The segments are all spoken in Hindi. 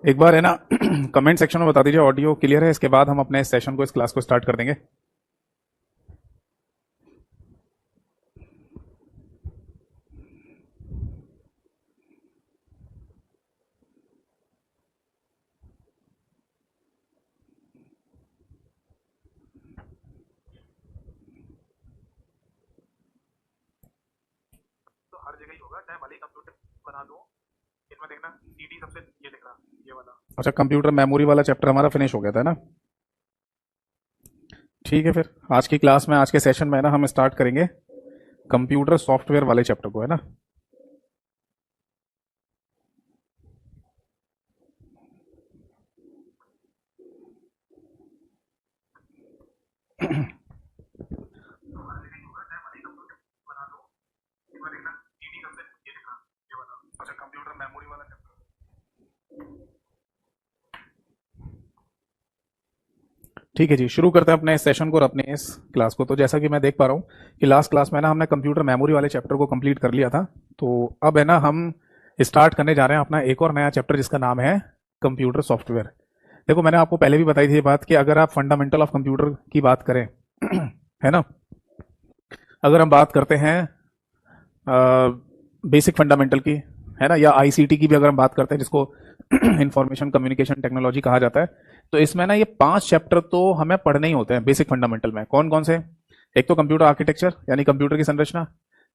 एक बार है ना कमेंट सेक्शन में बता दीजिए ऑडियो क्लियर है, इसके बाद हम अपने सेशन को, इस क्लास को स्टार्ट कर देंगे। तो हर जगह ही होगा, चाहे भले ही कंप्यूटर बना दो, इनमें देखना सीडी सबसे ये दिख रहा, ये वाला। अच्छा, कंप्यूटर मेमोरी वाला चैप्टर हमारा फिनिश हो गया था ना। ठीक है, फिर आज की क्लास में, आज के सेशन में ना हम स्टार्ट करेंगे कंप्यूटर सॉफ्टवेयर वाले चैप्टर को, है ना। अच्छा, कंप्यूटर मेमोरी वाला चैप्टर। ठीक है जी, शुरू करते हैं अपने इस सेशन को और अपने इस क्लास को। तो जैसा कि मैं देख पा रहा हूँ कि लास्ट क्लास में ना हमने कंप्यूटर मेमोरी वाले चैप्टर को कंप्लीट कर लिया था। तो अब है ना हम स्टार्ट करने जा रहे हैं अपना एक और नया चैप्टर जिसका नाम है कंप्यूटर सॉफ्टवेयर। देखो, मैंने आपको पहले भी बताई थी ये बात कि अगर आप फंडामेंटल ऑफ कंप्यूटर की बात करें है ना, अगर हम बात करते हैं बेसिक फंडामेंटल की, है ना, या आईसीटी की भी अगर हम बात करते हैं, जिसको इंफॉर्मेशन कम्युनिकेशन टेक्नोलॉजी कहा जाता है, तो इसमें ना ये 5 चैप्टर तो हमें पढ़ने ही होते हैं बेसिक फंडामेंटल में। कौन कौन से? एक तो कंप्यूटर आर्किटेक्चर यानी कंप्यूटर की संरचना,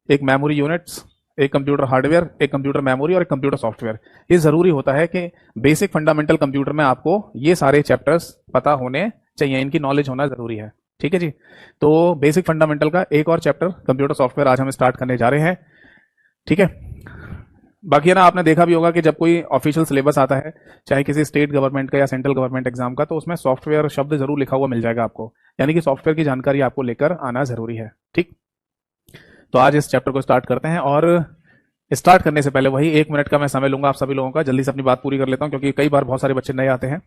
एक मेमोरी यूनिट्स, एक कंप्यूटर हार्डवेयर, एक कंप्यूटर मेमोरी और एक कंप्यूटर सॉफ्टवेयर। ये जरूरी होता है कि बेसिक फंडामेंटल कंप्यूटर में आपको ये सारे चैप्टर्स पता होने चाहिए, इनकी नॉलेज होना जरूरी है। ठीक है जी। तो बेसिक फंडामेंटल का एक और चैप्टर कंप्यूटर सॉफ्टवेयर आज हम स्टार्ट करने जा रहे हैं। ठीक है। बाकी है ना, आपने देखा भी होगा कि जब कोई ऑफिशियल सिलेबस आता है, चाहे किसी स्टेट गवर्नमेंट का या सेंट्रल गवर्नमेंट एग्जाम का, तो उसमें सॉफ्टवेयर शब्द जरूर लिखा हुआ मिल जाएगा आपको, यानी कि सॉफ्टवेयर की जानकारी आपको लेकर आना जरूरी है। ठीक, तो आज इस चैप्टर को स्टार्ट करते हैं। और स्टार्ट करने से पहले वही 1 मिनट का मैं समय लूंगा आप सभी लोगों का, जल्दी से अपनी बात पूरी कर लेता हूं, क्योंकि कई बार बहुत सारे बच्चे नए आते हैं।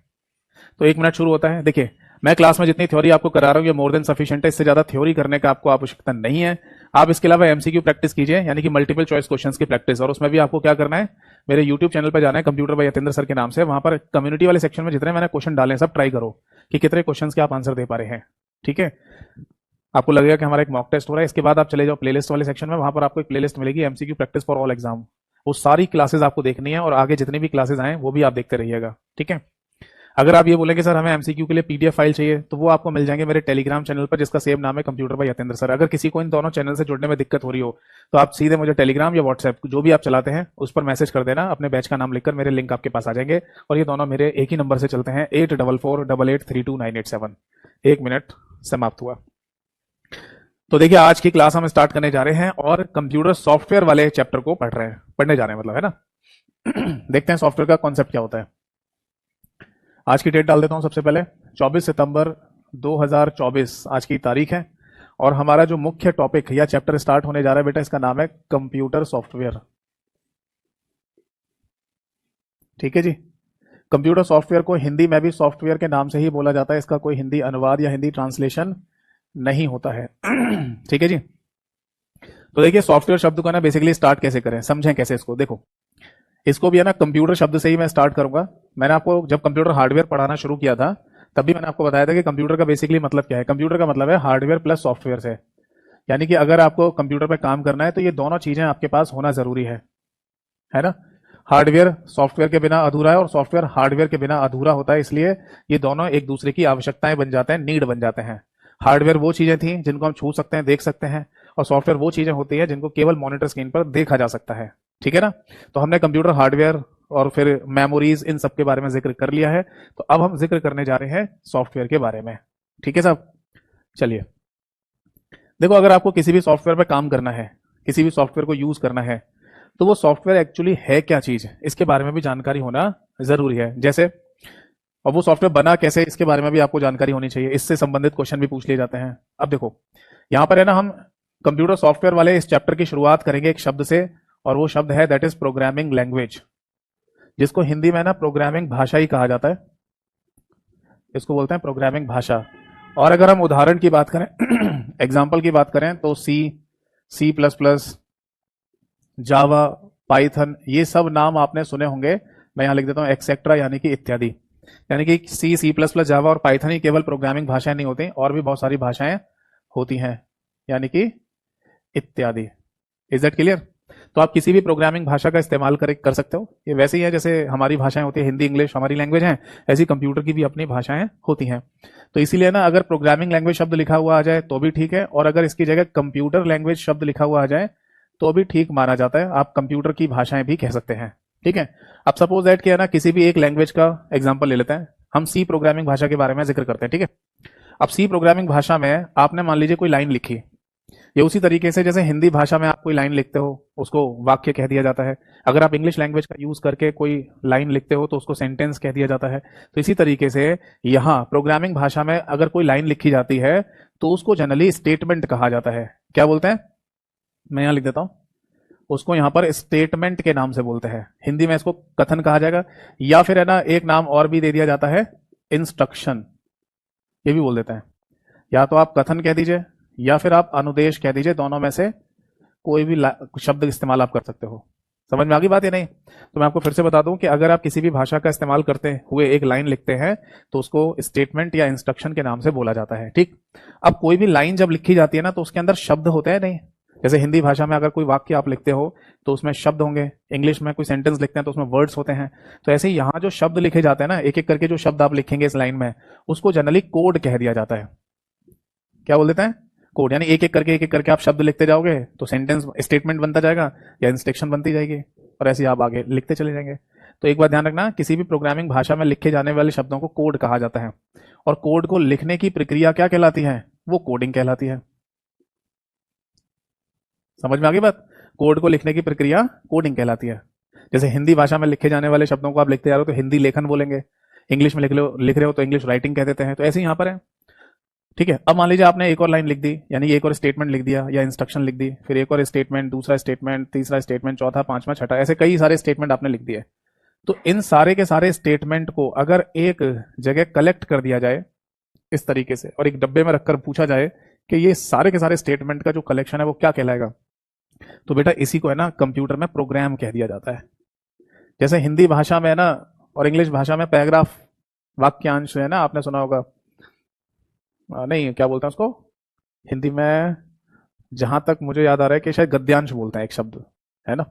तो 1 मिनट शुरू होता है। देखिए, मैं क्लास में जितनी थ्योरी आपको करा रहा हूं ये मोर देन सफिशिएंट है, इससे ज्यादा थ्योरी करने का आपको आवश्यकता नहीं है। आप इसके अलावा एमसीक्यू प्रैक्टिस कीजिए, यानी कि मल्टीपल चॉइस क्वेश्चंस की प्रैक्टिस। और उसमें भी आपको क्या करना है, मेरे यूट्यूब चैनल पर जाना है, कंप्यूटर बाय यतेंद्र सर के नाम से। वहां पर कम्युनिटी वाले सेक्शन में जितने मैंने क्वेश्चन डाले हैं सब ट्राई करो कि कितने क्वेश्चंस के आप आंसर दे पा रहे हैं। ठीक है, आपको लगेगा कि हमारा एक मॉक टेस्ट हो रहा है। इसके बाद आप चले जाओ प्लेलिस्ट वाले सेक्शन में, वहां पर आपको एक प्लेलिस्ट मिलेगी MCQ practice for all exam. वो सारी क्लासेस आपको देखनी है और आगे जितनी भी क्लासेस आए वो भी आप देखते रहिएगा। ठीक है। अगर आप ये बोलेंगे सर हमें एमसीक्यू के लिए पीडीएफ फाइल चाहिए, तो वो आपको मिल जाएंगे मेरे टेलीग्राम चैनल पर, जिसका सेम नाम है कंप्यूटर बाय यतेंद्र सर। अगर किसी को इन दोनों चैनल से जुड़ने में दिक्कत हो रही हो तो आप सीधे मुझे टेलीग्राम या व्हाट्सएप जो भी आप चलाते हैं उस पर मैसेज कर देना, अपने बैच का नाम लिखकर, मेरे लिंक आपके पास आ जाएंगे। और ये दोनों मेरे एक ही नंबर से चलते हैं, 8448832987। 1 मिनट समाप्त हुआ। तो देखिए, आज की क्लास हम स्टार्ट करने जा रहे हैं और कंप्यूटर सॉफ्टवेयर वाले चैप्टर को पढ़ने जा रहे हैं, मतलब, है ना। देखते हैं सॉफ्टवेयर का कॉन्सेप्ट क्या होता है। आज की डेट डाल देता हूं सबसे पहले, 24 सितंबर 2024 आज की तारीख है। और हमारा जो मुख्य टॉपिक या चैप्टर स्टार्ट होने जा रहा है बेटा, इसका नाम है कंप्यूटर सॉफ्टवेयर। ठीक है जी। कंप्यूटर सॉफ्टवेयर को हिंदी में भी सॉफ्टवेयर के नाम से ही बोला जाता है, इसका कोई हिंदी अनुवाद या हिंदी ट्रांसलेशन नहीं होता है। ठीक है जी। तो देखिए, सॉफ्टवेयर शब्द को ना बेसिकली स्टार्ट कैसे करें, समझें कैसे इसको। देखो, इसको भी है ना कंप्यूटर शब्द से ही मैं स्टार्ट करूंगा। मैंने आपको जब कंप्यूटर हार्डवेयर पढ़ाना शुरू किया था तब भी मैंने आपको बताया था कि कंप्यूटर का बेसिकली मतलब क्या है। कंप्यूटर का मतलब है हार्डवेयर प्लस सॉफ्टवेयर से, यानी कि अगर आपको कंप्यूटर पे काम करना है तो ये दोनों चीजें आपके पास होना जरूरी है ना। हार्डवेयर सॉफ्टवेयर के बिना अधूरा है और सॉफ्टवेयर हार्डवेयर के बिना अधूरा होता है, इसलिए ये दोनों एक दूसरे की आवश्यकताएं बन जाते हैं, नीड बन जाते हैं। हार्डवेयर वो चीजें थी जिनको हम छू सकते हैं, देख सकते हैं, और सॉफ्टवेयर वो चीजें होती है जिनको केवल मॉनिटर स्क्रीन पर देखा जा सकता है। ठीक है ना। तो हमने कंप्यूटर हार्डवेयर और फिर मेमोरीज इन सब के बारे में जिक्र कर लिया है। तो अब हम जिक्र करने जा रहे हैं सॉफ्टवेयर के बारे में। ठीक है साहब, चलिए। देखो, अगर आपको किसी भी सॉफ्टवेयर पर काम करना है, किसी भी सॉफ्टवेयर को यूज करना है, तो वो सॉफ्टवेयर एक्चुअली है क्या चीज, इसके बारे में भी जानकारी होना जरूरी है। जैसे, और वो सॉफ्टवेयर बना कैसे, इसके बारे में भी आपको जानकारी होनी चाहिए। इससे संबंधित क्वेश्चन भी पूछ लिए जाते हैं। अब देखो, यहां पर है ना, हम कंप्यूटर सॉफ्टवेयर वाले इस चैप्टर की शुरुआत करेंगे एक शब्द से, और वो शब्द है दैट इज प्रोग्रामिंग लैंग्वेज, जिसको हिंदी में ना प्रोग्रामिंग भाषा ही कहा जाता है। इसको बोलते हैं प्रोग्रामिंग भाषा। और अगर हम उदाहरण की बात करें, एग्जाम्पल की बात करें, तो सी प्लस प्लस, जावा, पाइथन, ये सब नाम आपने सुने होंगे मैं यहाँ लिख देता हूँ एक्सेट्रा, यानी कि इत्यादि। यानी कि सी, सी प्लस प्लस, जावा और पाइथन ही केवल प्रोग्रामिंग भाषाएं नहीं होती, और भी बहुत सारी भाषाएं होती हैं, यानी कि इत्यादि। Is that clear? तो आप किसी भी प्रोग्रामिंग भाषा का इस्तेमाल कर सकते हो। ये वैसे ही है जैसे हमारी भाषाएं होती है, हिंदी इंग्लिश हमारी लैंग्वेज है, ऐसी कंप्यूटर की भी अपनी भाषाएं होती हैं। तो इसीलिए ना अगर प्रोग्रामिंग लैंग्वेज शब्द लिखा हुआ आ जाए तो भी ठीक है, और अगर इसकी जगह कंप्यूटर लैंग्वेज शब्द लिखा हुआ आ जाए तो भी ठीक माना जाता है। आप कंप्यूटर की भाषाएं भी कह सकते हैं, ठीक है। अब सपोज दैट कि है ना किसी भी एक लैंग्वेज का एग्जांपल ले लेते हैं, हम सी प्रोग्रामिंग भाषा के बारे में जिक्र करते हैं, ठीक है। अब सी प्रोग्रामिंग भाषा में आपने मान लीजिए कोई लाइन लिखी, ये उसी तरीके से जैसे हिंदी भाषा में आप कोई लाइन लिखते हो उसको वाक्य कह दिया जाता है, अगर आप इंग्लिश लैंग्वेज का यूज करके कोई लाइन लिखते हो तो उसको सेंटेंस कह दिया जाता है। तो इसी तरीके से यहाँ प्रोग्रामिंग भाषा में अगर कोई लाइन लिखी जाती है तो उसको जनरली स्टेटमेंट कहा जाता है। क्या बोलते हैं? मैं यहाँ लिख देता हूं, उसको यहाँ पर स्टेटमेंट के नाम से बोलते हैं। हिंदी में इसको कथन कहा जाएगा, या फिर है ना एक नाम और भी दे दिया जाता है, इंस्ट्रक्शन, ये भी बोल देते हैं। या तो आप कथन कह दीजिए या फिर आप अनुदेश कह दीजिए, दोनों में से कोई भी शब्द इस्तेमाल आप कर सकते हो। समझ में आ गई बात या नहीं? तो मैं आपको फिर से बता दूं कि अगर आप किसी भी भाषा का इस्तेमाल करते हुए एक लाइन लिखते हैं तो उसको स्टेटमेंट या इंस्ट्रक्शन के नाम से बोला जाता है, ठीक। अब कोई भी लाइन जब लिखी जाती है ना तो उसके अंदर शब्द होते हैं, नहीं? जैसे हिंदी भाषा में अगर कोई वाक्य आप लिखते हो तो उसमें शब्द होंगे, इंग्लिश में कोई सेंटेंस लिखते हैं तो उसमें वर्ड्स होते हैं। तो ऐसे ही यहाँ जो शब्द लिखे जाते हैं ना, एक एक करके जो शब्द आप लिखेंगे इस लाइन में, उसको जनरली कोड कह दिया जाता है। क्या बोल देते हैं? कोड। यानी एक एक करके आप शब्द लिखते जाओगे तो सेंटेंस स्टेटमेंट बनता जाएगा या इंस्ट्रक्शन बनती जाएगी, और ऐसे आप आगे लिखते चले जाएंगे। तो एक बात ध्यान रखना, किसी भी प्रोग्रामिंग भाषा में लिखे जाने वाले शब्दों को कोड कहा जाता है, और कोड को लिखने की प्रक्रिया क्या कहलाती है? वो कोडिंग कहलाती है। समझ में आ गई बात? कोड को लिखने की प्रक्रिया कोडिंग कहलाती है। जैसे हिंदी भाषा में लिखे जाने वाले शब्दों को आप लिखते जा रहे हो तो हिंदी लेखन बोलेंगे, इंग्लिश में लिख रहे हो तो इंग्लिश राइटिंग कह देते हैं। तो ऐसे ही यहां पर है, ठीक है। अब मान लीजिए आपने एक और लाइन लिख दी, यानी एक और स्टेटमेंट लिख दिया या इंस्ट्रक्शन लिख दी, फिर एक और स्टेटमेंट, दूसरा स्टेटमेंट, तीसरा स्टेटमेंट, चौथा, पांचवा, छठा, ऐसे कई सारे स्टेटमेंट आपने लिख दिए। तो इन सारे के सारे स्टेटमेंट को अगर एक जगह कलेक्ट कर दिया जाए इस तरीके से और एक डब्बे में रखकर पूछा जाए कि ये सारे के सारे स्टेटमेंट का जो कलेक्शन है वो क्या कहलाएगा, तो बेटा इसी को है ना कंप्यूटर में प्रोग्राम कह दिया जाता है। जैसे हिंदी भाषा में है ना और इंग्लिश भाषा में पैराग्राफ, वाक्यांश है ना, आपने सुना होगा, नहीं क्या बोलते हैं उसको हिंदी में, जहां तक मुझे याद आ रहा है कि शायद गद्यांश बोलते हैं एक शब्द, है ना।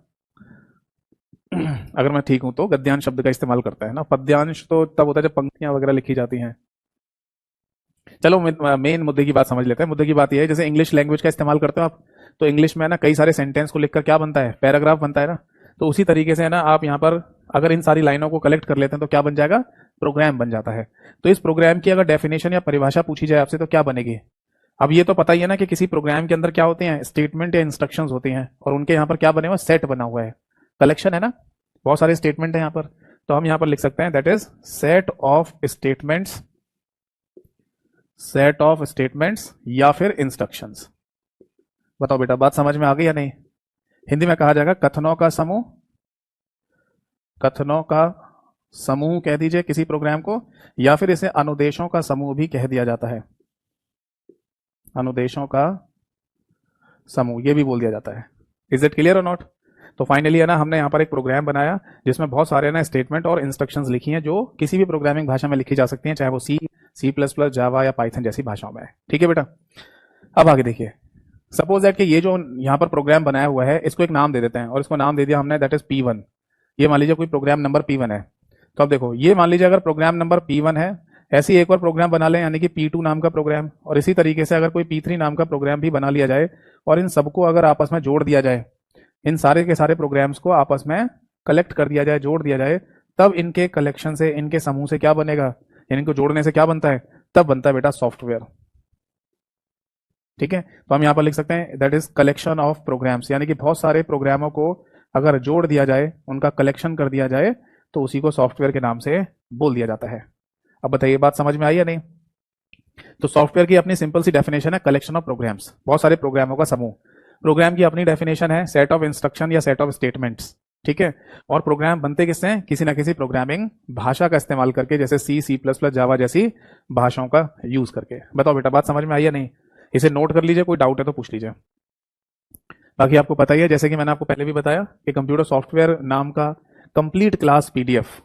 अगर मैं ठीक हूं तो गद्यांश शब्द का इस्तेमाल करता है ना। पद्यांश तो तब होता है जब पंक्तियां वगैरह लिखी जाती हैं। चलो मेन मुद्दे की बात समझ लेते हैं। मुद्दे की बात यह है, जैसे इंग्लिश लैंग्वेज का इस्तेमाल करते हो आप, तो इंग्लिश में ना कई सारे सेंटेंस को लिखकर क्या बनता है? पैराग्राफ बनता है ना। तो उसी तरीके से है ना आप यहाँ पर अगर इन सारी लाइनों को कलेक्ट कर लेते हैं तो क्या बन जाएगा? प्रोग्राम बन जाता है। तो इस प्रोग्राम की अगर डेफिनेशन या परिभाषा पूछी जाए आपसे तो क्या बनेगी? अब ये तो पता ही है ना कि किसी प्रोग्राम के अंदर क्या होते हैं? स्टेटमेंट या इंस्ट्रक्शंस होती हैं, और उनके यहाँ पर क्या बने हुए? सेट बना हुआ है, कलेक्शन है ना, बहुत सारे स्टेटमेंट है यहाँ पर। तो हम यहाँ पर लिख सकते हैं that is set of statements, set of statements या फिर इंस्ट्रक्शंस। बताओ बेटा बात समझ में आ गई या नहीं? हिंदी में कहा जाएगा कथनों का समूह, कथनों का समूह कह दीजिए किसी प्रोग्राम को, या फिर इसे अनुदेशों का समूह भी कह दिया जाता है, अनुदेशों का समूह ये भी बोल दिया जाता है। इज इट क्लियर और नॉट? तो फाइनली है ना हमने यहाँ पर एक प्रोग्राम बनाया जिसमें बहुत सारे ना स्टेटमेंट और इंस्ट्रक्शंस लिखी हैं जो किसी भी प्रोग्रामिंग भाषा में लिखी जा सकती हैं, चाहे वो सी, सी प्लस प्लस, जावा या पाइथन जैसी भाषाओं में है। ठीक है बेटा, अब आगे देखिए। सपोज दैट कि ये जो यहाँ पर प्रोग्राम बनाया हुआ है इसको एक नाम दे देते हैं, और इसको नाम दे दिया हमने दैट इज P1। ये मान लीजिए कोई प्रोग्राम नंबर P1 है। तो अब देखो ये मान लीजिए अगर प्रोग्राम नंबर P1 है, ऐसी एक और प्रोग्राम बना लें यानी कि P2 नाम का प्रोग्राम, और इसी तरीके से अगर कोई P3 नाम का प्रोग्राम भी बना लिया जाए, और इन सबको अगर आपस में जोड़ दिया जाए, इन सारे के सारे प्रोग्राम्स को आपस में कलेक्ट कर दिया जाए, जोड़ दिया जाए, तब इनके कलेक्शन से, इनके समूह से क्या बनेगा, यानी इनको जोड़ने से क्या बनता है? तब बनता है बेटा सॉफ्टवेयर। ठीक है, तो हम यहां पर लिख सकते हैं that is collection of programs, यानी कि बहुत सारे प्रोग्रामों को अगर जोड़ दिया जाए, उनका कलेक्शन कर दिया जाए, तो उसी को सॉफ्टवेयर के नाम से बोल दिया जाता है। अब बताइए बात समझ में आई या नहीं? तो सॉफ्टवेयर की अपनी सिंपल सी डेफिनेशन है कलेक्शन ऑफ प्रोग्राम्स, बहुत सारे प्रोग्रामों का समूह। प्रोग्राम की अपनी डेफिनेशन है सेट ऑफ इंस्ट्रक्शन या सेट ऑफ स्टेटमेंट्स। ठीक है, और प्रोग्राम बनते किससे हैं? किसी ना किसी प्रोग्रामिंग भाषा का इस्तेमाल करके, जैसे सी, सी प्लस प्लस, जावा जैसी भाषाओं का यूज करके। बताओ बेटा बात समझ में आई या नहीं? इसे नोट कर लीजिए, कोई डाउट है तो पूछ लीजिए। बाकी आपको पता ही है, जैसे कि मैंने आपको पहले भी बताया कि कंप्यूटर सॉफ्टवेयर नाम का कंप्लीट क्लास पीडीएफ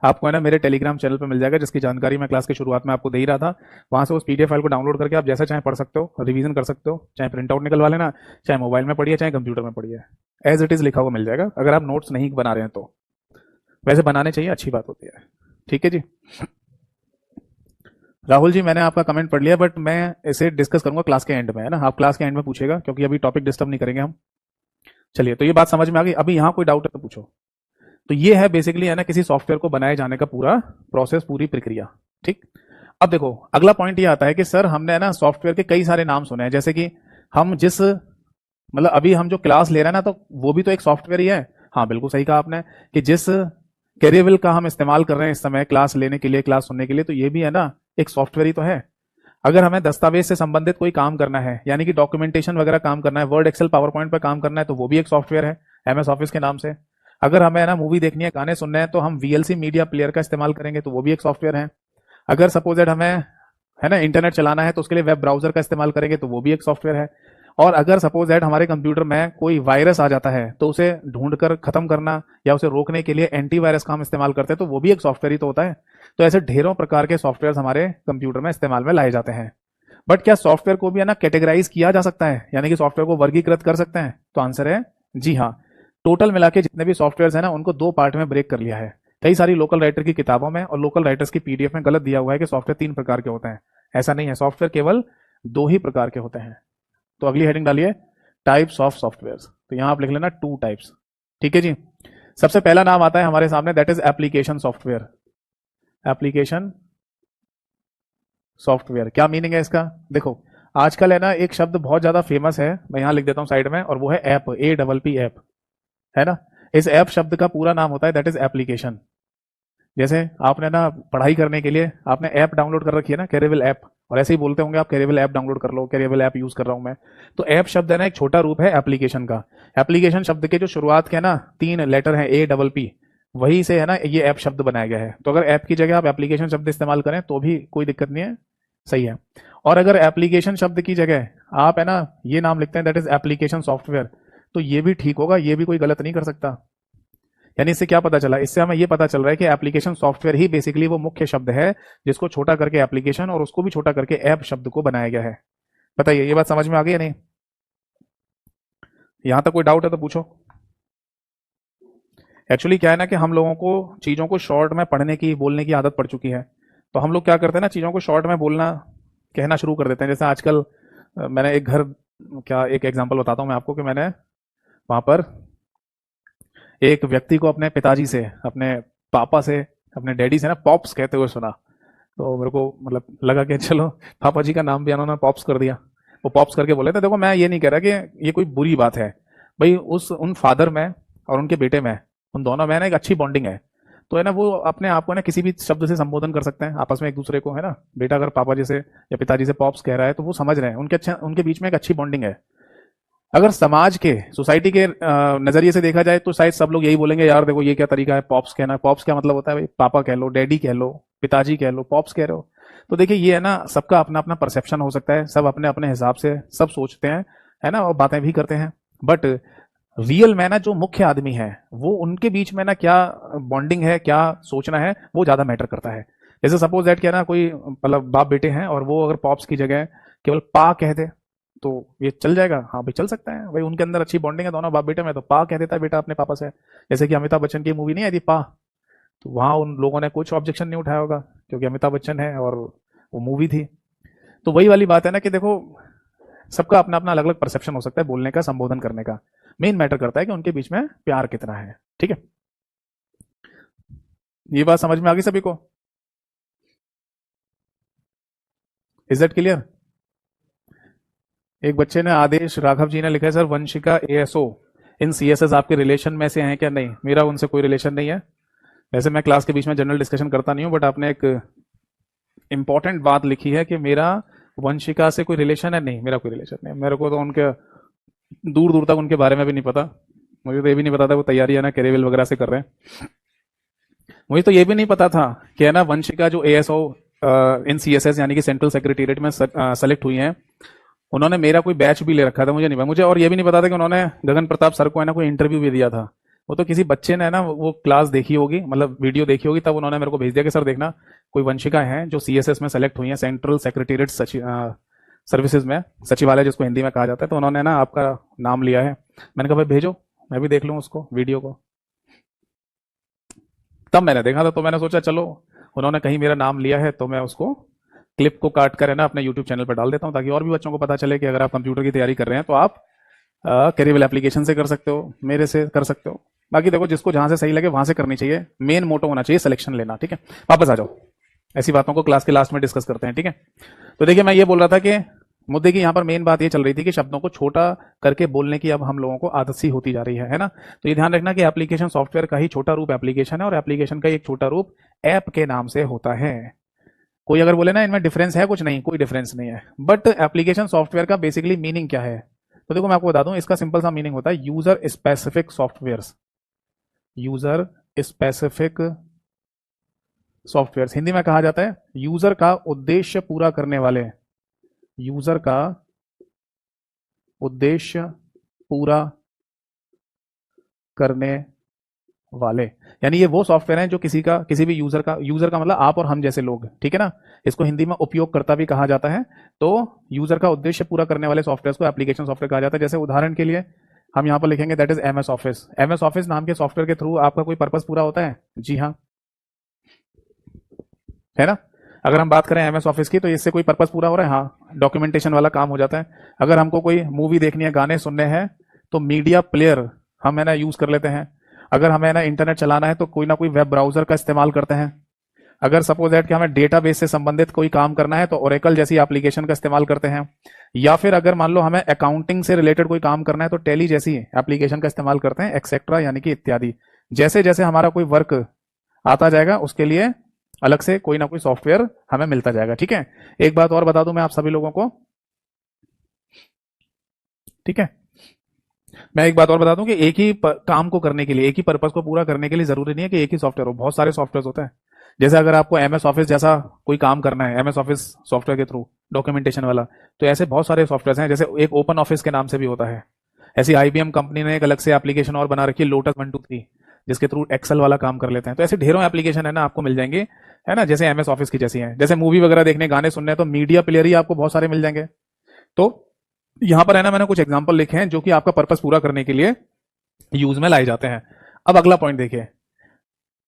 आपको है ना मेरे टेलीग्राम चैनल पे मिल जाएगा, जिसकी जानकारी मैं क्लास की शुरुआत में आपको दे ही रहा था। वहां से उस पीडीएफ फाइल को डाउनलोड करके आप जैसा चाहे पढ़ सकते हो, रिवीजन कर सकते हो, चाहे प्रिंट आउट निकलवा लेना, चाहे मोबाइल में पढ़िए, चाहे कंप्यूटर में पढ़िए, एज इट इज लिखा हुआ मिल जाएगा, अगर आप नोट्स नहीं बना रहे हैं तो। वैसे बनाने चाहिए, अच्छी बात होती है। ठीक है जी। राहुल जी, मैंने आपका कमेंट पढ़ लिया, बट मैं इसे डिस्कस करूंगा क्लास के एंड में, है ना। आप क्लास के एंड में पूछेगा, क्योंकि अभी टॉपिक डिस्टर्ब नहीं करेंगे हम। चलिए, तो ये बात समझ में आ गई। अभी यहाँ कोई डाउट है तो पूछो। तो ये है बेसिकली, है ना, किसी सॉफ्टवेयर को बनाए जाने का पूरा प्रोसेस, पूरी प्रक्रिया। ठीक। अब देखो, अगला पॉइंट ये आता है कि सर हमने, है ना, सॉफ्टवेयर के कई सारे नाम सुने हैं, जैसे कि हम जिस, मतलब अभी हम जो क्लास ले रहे हैं ना, तो वो भी तो एक सॉफ्टवेयर ही है। हाँ, बिल्कुल सही कहा आपने कि जिस कैरियरविल का हम इस्तेमाल कर रहे हैं इस समय क्लास लेने के लिए, क्लास सुनने के लिए, तो ये भी है ना एक सॉफ्टवेयर ही तो है। अगर हमें दस्तावेज से संबंधित कोई काम करना है, यानी कि डॉक्यूमेंटेशन वगैरह काम करना है, वर्ड, एक्सेल, पावर पॉइंट पर काम करना है, तो वो भी एक सॉफ्टवेयर है, एमएस ऑफिस के नाम से। अगर हमें, है ना, मूवी देखनी है, गाने सुनने हैं, तो हम वीएलसी मीडिया प्लेयर का इस्तेमाल करेंगे, तो वो भी एक सॉफ्टवेयर है। अगर सपोज दैट हमें, है ना, इंटरनेट चलाना है, तो उसके लिए वेब ब्राउजर का इस्तेमाल करेंगे, तो वो भी एक सॉफ्टवेयर है। और अगर सपोज दैट हमारे कंप्यूटर में कोई वायरस आ जाता है, तो उसे ढूंढकर खत्म करना या उसे रोकने के लिए एंटीवायरस का हम इस्तेमाल करते हैं, तो वो भी एक सॉफ्टवेयर ही तो होता है। तो ऐसे ढेरों प्रकार के सॉफ्टवेयर हमारे कंप्यूटर में इस्तेमाल में लाए जाते हैं। बट क्या सॉफ्टवेयर को भी, है ना, कैटेगराइज किया जा सकता है, यानी कि सॉफ्टवेयर को वर्गीकृत कर सकते हैं? तो आंसर है जी हाँ। टोटल मिला के जितने भी सॉफ्टवेयर है ना, उनको दो पार्ट में ब्रेक कर लिया है। कई सारी लोकल राइटर की किताबों में और लोकल राइटर्स की पीडीएफ में गलत दिया हुआ है कि सॉफ्टवेयर 3 प्रकार के होते हैं। ऐसा नहीं है, सॉफ्टवेयर केवल 2 ही प्रकार के होते हैं। तो अगली हेडिंग डालिए, टाइप्स ऑफ सॉफ्टवेयर। तो यहां आप लिख लेना 2 टाइप्स। ठीक है जी। सबसे पहला नाम आता है हमारे सामने, that is application software. Application software, क्या मीनिंग है इसका? देखो, आजकल, है ना, एक शब्द बहुत ज्यादा फेमस है, मैं यहां लिख देता हूं साइड में, और वो है ऐप, APP ऐप, है ना। इस ऐप शब्द का पूरा नाम होता है दैट इज एप्लीकेशन। जैसे आपने ना पढ़ाई करने के लिए आपने ऐप डाउनलोड कर रखी है ना, कैरियरविल ऐप, और ऐसे ही बोलते होंगे आप, कैरियरविल ऐप डाउनलोड कर लो, कैरियरविल ऐप यूज कर रहा हूं मैं। तो ऐप शब्द, है ना, एक छोटा रूप है एप्लीकेशन का। एप्लीकेशन शब्द के जो शुरुआत के, ना, 3 लेटर हैं, APP, वही से, है ना, ये ऐप शब्द बनाया गया है। तो अगर ऐप की जगह आप एप्लीकेशन शब्द इस्तेमाल करें तो भी कोई दिक्कत नहीं है, सही है। और अगर एप्लीकेशन शब्द की जगह आप, है ना, ये नाम लिखते हैं दैट इज एप्लीकेशन सॉफ्टवेयर, तो ये भी ठीक होगा, ये भी कोई गलत नहीं कर सकता। यानी इससे क्या पता चला? इससे हमें ये पता चल रहा है कि एप्लीकेशन सॉफ्टवेयर ही बेसिकली वो मुख्य शब्द है जिसको छोटा करके एप्लीकेशन और उसको भी छोटा करके ऐप शब्द को बनाया गया है। बताइए, ये बात समझ में आ गई या नहीं? यहां तक कोई डाउट है तो पूछो। एक्चुअली क्या है ना कि हम लोगों को चीजों को शॉर्ट में पढ़ने की, बोलने की आदत पड़ चुकी है। तो हम लोग क्या करते हैं ना, चीजों को शॉर्ट में बोलना, कहना शुरू कर देते हैं। जैसे आजकल मैंने एक घर, क्या, एक एग्जांपल बताता हूं मैं आपको, कि मैंने वहां पर एक व्यक्ति को अपने पिताजी से, अपने पापा से, अपने डैडी से ना पॉप्स कहते हुए सुना। तो मेरे को मतलब लगा कि चलो, पापा जी का नाम भी उन्होंने पॉप्स कर दिया। वो पॉप्स करके बोले थे। देखो, मैं ये नहीं कह रहा कि ये कोई बुरी बात है भाई, उन फादर में और उनके बेटे में, उन दोनों में ना एक अच्छी बॉन्डिंग है। तो है ना, वो अपने आप को ना किसी भी शब्द से संबोधन कर सकते हैं आपस में एक दूसरे को, है ना। बेटा अगर पापा जी से या पिताजी से पॉप्स कह रहा है तो वो समझ रहे हैं, उनके बीच में एक अच्छी बॉन्डिंग है। अगर समाज के, सोसाइटी के नजरिए से देखा जाए तो शायद सब लोग यही बोलेंगे, यार देखो ये क्या तरीका है पॉप्स कहना। पॉप्स क्या मतलब होता है भाई? पापा कह लो, डैडी कह लो, पिताजी कह लो, पॉप्स कह रहे हो। तो देखिए, ये है ना, सबका अपना अपना परसेप्शन हो सकता है, सब अपने अपने हिसाब से सब सोचते हैं, है ना, और बातें भी करते हैं। बट रियल में ना, जो मुख्य आदमी है, वो उनके बीच में ना क्या बॉन्डिंग है, क्या सोचना है, वो ज्यादा मैटर करता है। जैसे सपोज दैट क्या ना, कोई मतलब बाप बेटे हैं और वो अगर पॉप्स की जगह केवल पा कह दे तो ये चल जाएगा? हाँ भाई, चल सकता है भाई, उनके अंदर अच्छी बॉन्डिंग है दोनों बाप बेटे में, तो पा कह देता है बेटा अपने पापा से। जैसे कि अमिताभ बच्चन की मूवी नहीं आई थी पा, तो वहां उन लोगों ने कुछ ऑब्जेक्शन नहीं उठाया होगा, क्योंकि अमिताभ बच्चन है और वो मूवी थी। तो वही वाली बात है ना कि देखो, सबका अपना अपना अलग अलग परसेप्शन हो सकता है बोलने का, संबोधन करने का। मेन मैटर करता है कि उनके बीच में प्यार कितना है। ठीक है, ये बात समझ में आ गई सभी को? Is that clear? एक बच्चे ने, आदेश राघव जी ने लिखा है, सर वंशिका ASO इन CSS आपके रिलेशन में से हैं क्या? नहीं, मेरा उनसे कोई रिलेशन नहीं है। वैसे मैं क्लास के बीच में जनरल डिस्कशन करता नहीं हूं, बट आपने एक इंपॉर्टेंट बात लिखी है कि मेरा वंशिका से कोई रिलेशन है। नहीं, मेरा कोई रिलेशन नहीं। मेरे को तो उनके दूर दूर तक उनके बारे में भी नहीं पता। मुझे तो ये भी नहीं पता था वो तैयारी, है ना, कैरियरविल वगैरह से कर रहे हैं। मुझे तो ये भी नहीं पता था कि, है ना, वंशिका जो ASO इन CSS यानी कि सेंट्रल सेक्रेटेरिएट में सेलेक्ट हुई हैं, उन्होंने मेरा कोई बैच भी ले रखा था, मुझे नहीं पता। मुझे और ये भी नहीं पता था कि उन्होंने गगन प्रताप सर को, है ना, कोई इंटरव्यू भी दिया था। वो तो किसी बच्चे ने ना वो क्लास देखी होगी, मतलब वीडियो देखी होगी, तब उन्होंने मेरे को भेज दिया कि सर देखना, कोई वंशिका है जो सीएसएस में सेलेक्ट हुई है, सेंट्रल सेक्रेटेरिएट सर्विसेज में, सचिवालय जिसको हिंदी में कहा जाता है, तो उन्होंने ना आपका नाम लिया है। मैंने कहा भाई भेजो, मैं भी देख लूँ उसको, वीडियो को। तब मैंने देखा था, तो मैंने सोचा चलो उन्होंने कहीं मेरा नाम लिया है तो मैं उसको क्लिप को काट कर है ना अपने यूट्यूब चैनल पर डाल देता हूँ, ताकि और भी बच्चों को पता चले कि अगर आप कंप्यूटर की तैयारी कर रहे हैं तो आप कैरियल एप्लीकेशन से कर सकते हो, मेरे से कर सकते हो। बाकी देखो जिसको जहां से सही लगे वहां से करनी चाहिए, मेन मोटो होना चाहिए सिलेक्शन लेना। ठीक है, वापस आ जाओ, ऐसी बातों को क्लास के लास्ट में डिस्कस करते हैं। ठीक है, तो देखिए मैं ये बोल रहा था कि मुद्दे की यहाँ पर मेन बात ये चल रही थी कि शब्दों को छोटा करके बोलने की अब हम लोगों को आदत सी होती जा रही है ना। तो ये ध्यान रखना कि एप्लीकेशन सॉफ्टवेयर का ही छोटा रूप एप्लीकेशन है, और एप्लीकेशन का एक छोटा रूप ऐप के नाम से होता है। कोई अगर बोले ना इनमें डिफरेंस है, कुछ नहीं, कोई डिफरेंस नहीं है। बट एप्लीकेशन सॉफ्टवेयर का बेसिकली मीनिंग क्या है, तो देखो मैं आपको बता दूं, इसका सिंपल सा मीनिंग होता है user specific softwares. User specific softwares Hindi में कहा जाता है यूजर का उद्देश्य पूरा करने वाले, यूजर का उद्देश्य पूरा करने वाले। यानी ये वो सॉफ्टवेयर हैं जो किसी भी यूजर का मतलब आप और हम जैसे लोग, ठीक है ना, इसको हिंदी में उपयोगकर्ता भी कहा जाता है। तो यूजर का उद्देश्य पूरा करने वाले सॉफ्टवेयर को एप्लीकेशन सॉफ्टवेयर कहा जाता है। जैसे उदाहरण के लिए हम यहां पर लिखेंगे that is MS office. MS office नाम के सॉफ्टवेयर के थ्रू आपका कोई पर्पस पूरा होता है? जी हाँ, है ना। अगर हम बात करें एमएस ऑफिस की, तो इससे कोई पर्पस पूरा हो रहा है? हाँ, डॉक्यूमेंटेशन वाला काम हो जाता है। अगर हमको कोई मूवी देखनी है, गाने सुनने हैं, तो मीडिया प्लेयर हम है ना यूज कर लेते हैं। अगर हमें ना इंटरनेट चलाना है तो कोई ना कोई वेब ब्राउजर का इस्तेमाल करते हैं। अगर सपोज दैट कि हमें डेटाबेस से संबंधित कोई काम करना है तो ओरेकल जैसी एप्लीकेशन का इस्तेमाल करते हैं। या फिर अगर मान लो हमें अकाउंटिंग से रिलेटेड कोई काम करना है तो टैली जैसी एप्लीकेशन का इस्तेमाल करते हैं, एक्सेट्रा, यानी कि इत्यादि। जैसे जैसे हमारा कोई वर्क आता जाएगा उसके लिए अलग से कोई ना कोई सॉफ्टवेयर हमें मिलता जाएगा। ठीक है, एक बात और बता दूं मैं आप सभी लोगों को, ठीक है, मैं एक बात और बता दूं कि एक ही काम को करने के लिए, एक ही पर्पस को पूरा करने के लिए जरूरी नहीं है कि एक ही सॉफ्टवेयर हो, बहुत सारे सॉफ्टवेयर होते हैं। जैसे अगर आपको एमएस ऑफिस जैसा कोई काम करना है, एमएस ऑफिस सॉफ्टवेयर के थ्रू डॉक्यूमेंटेशन वाला, तो ऐसे बहुत सारे सॉफ्टवेयर हैं। जैसे एक ओपन ऑफिस के नाम से भी होता है। ऐसी आईबीएम कंपनी ने एक अलग से एप्लीकेशन और बना रखी है, लोटस 123, जिसके थ्रू एक्सेल वाला काम कर लेते हैं। तो ऐसे ढेरों एप्लीकेशन है ना आपको मिल जाएंगे, है ना, जैसे एमएस ऑफिस की जैसी है। जैसे मूवी वगैरह देखने, गाने सुनने, तो मीडिया प्लेयर ही आपको बहुत सारे मिल जाएंगे। तो यहां पर है ना मैंने कुछ एग्जांपल लिखे हैं जो कि आपका पर्पस पूरा करने के लिए यूज में लाए जाते हैं। अब अगला पॉइंट देखिए,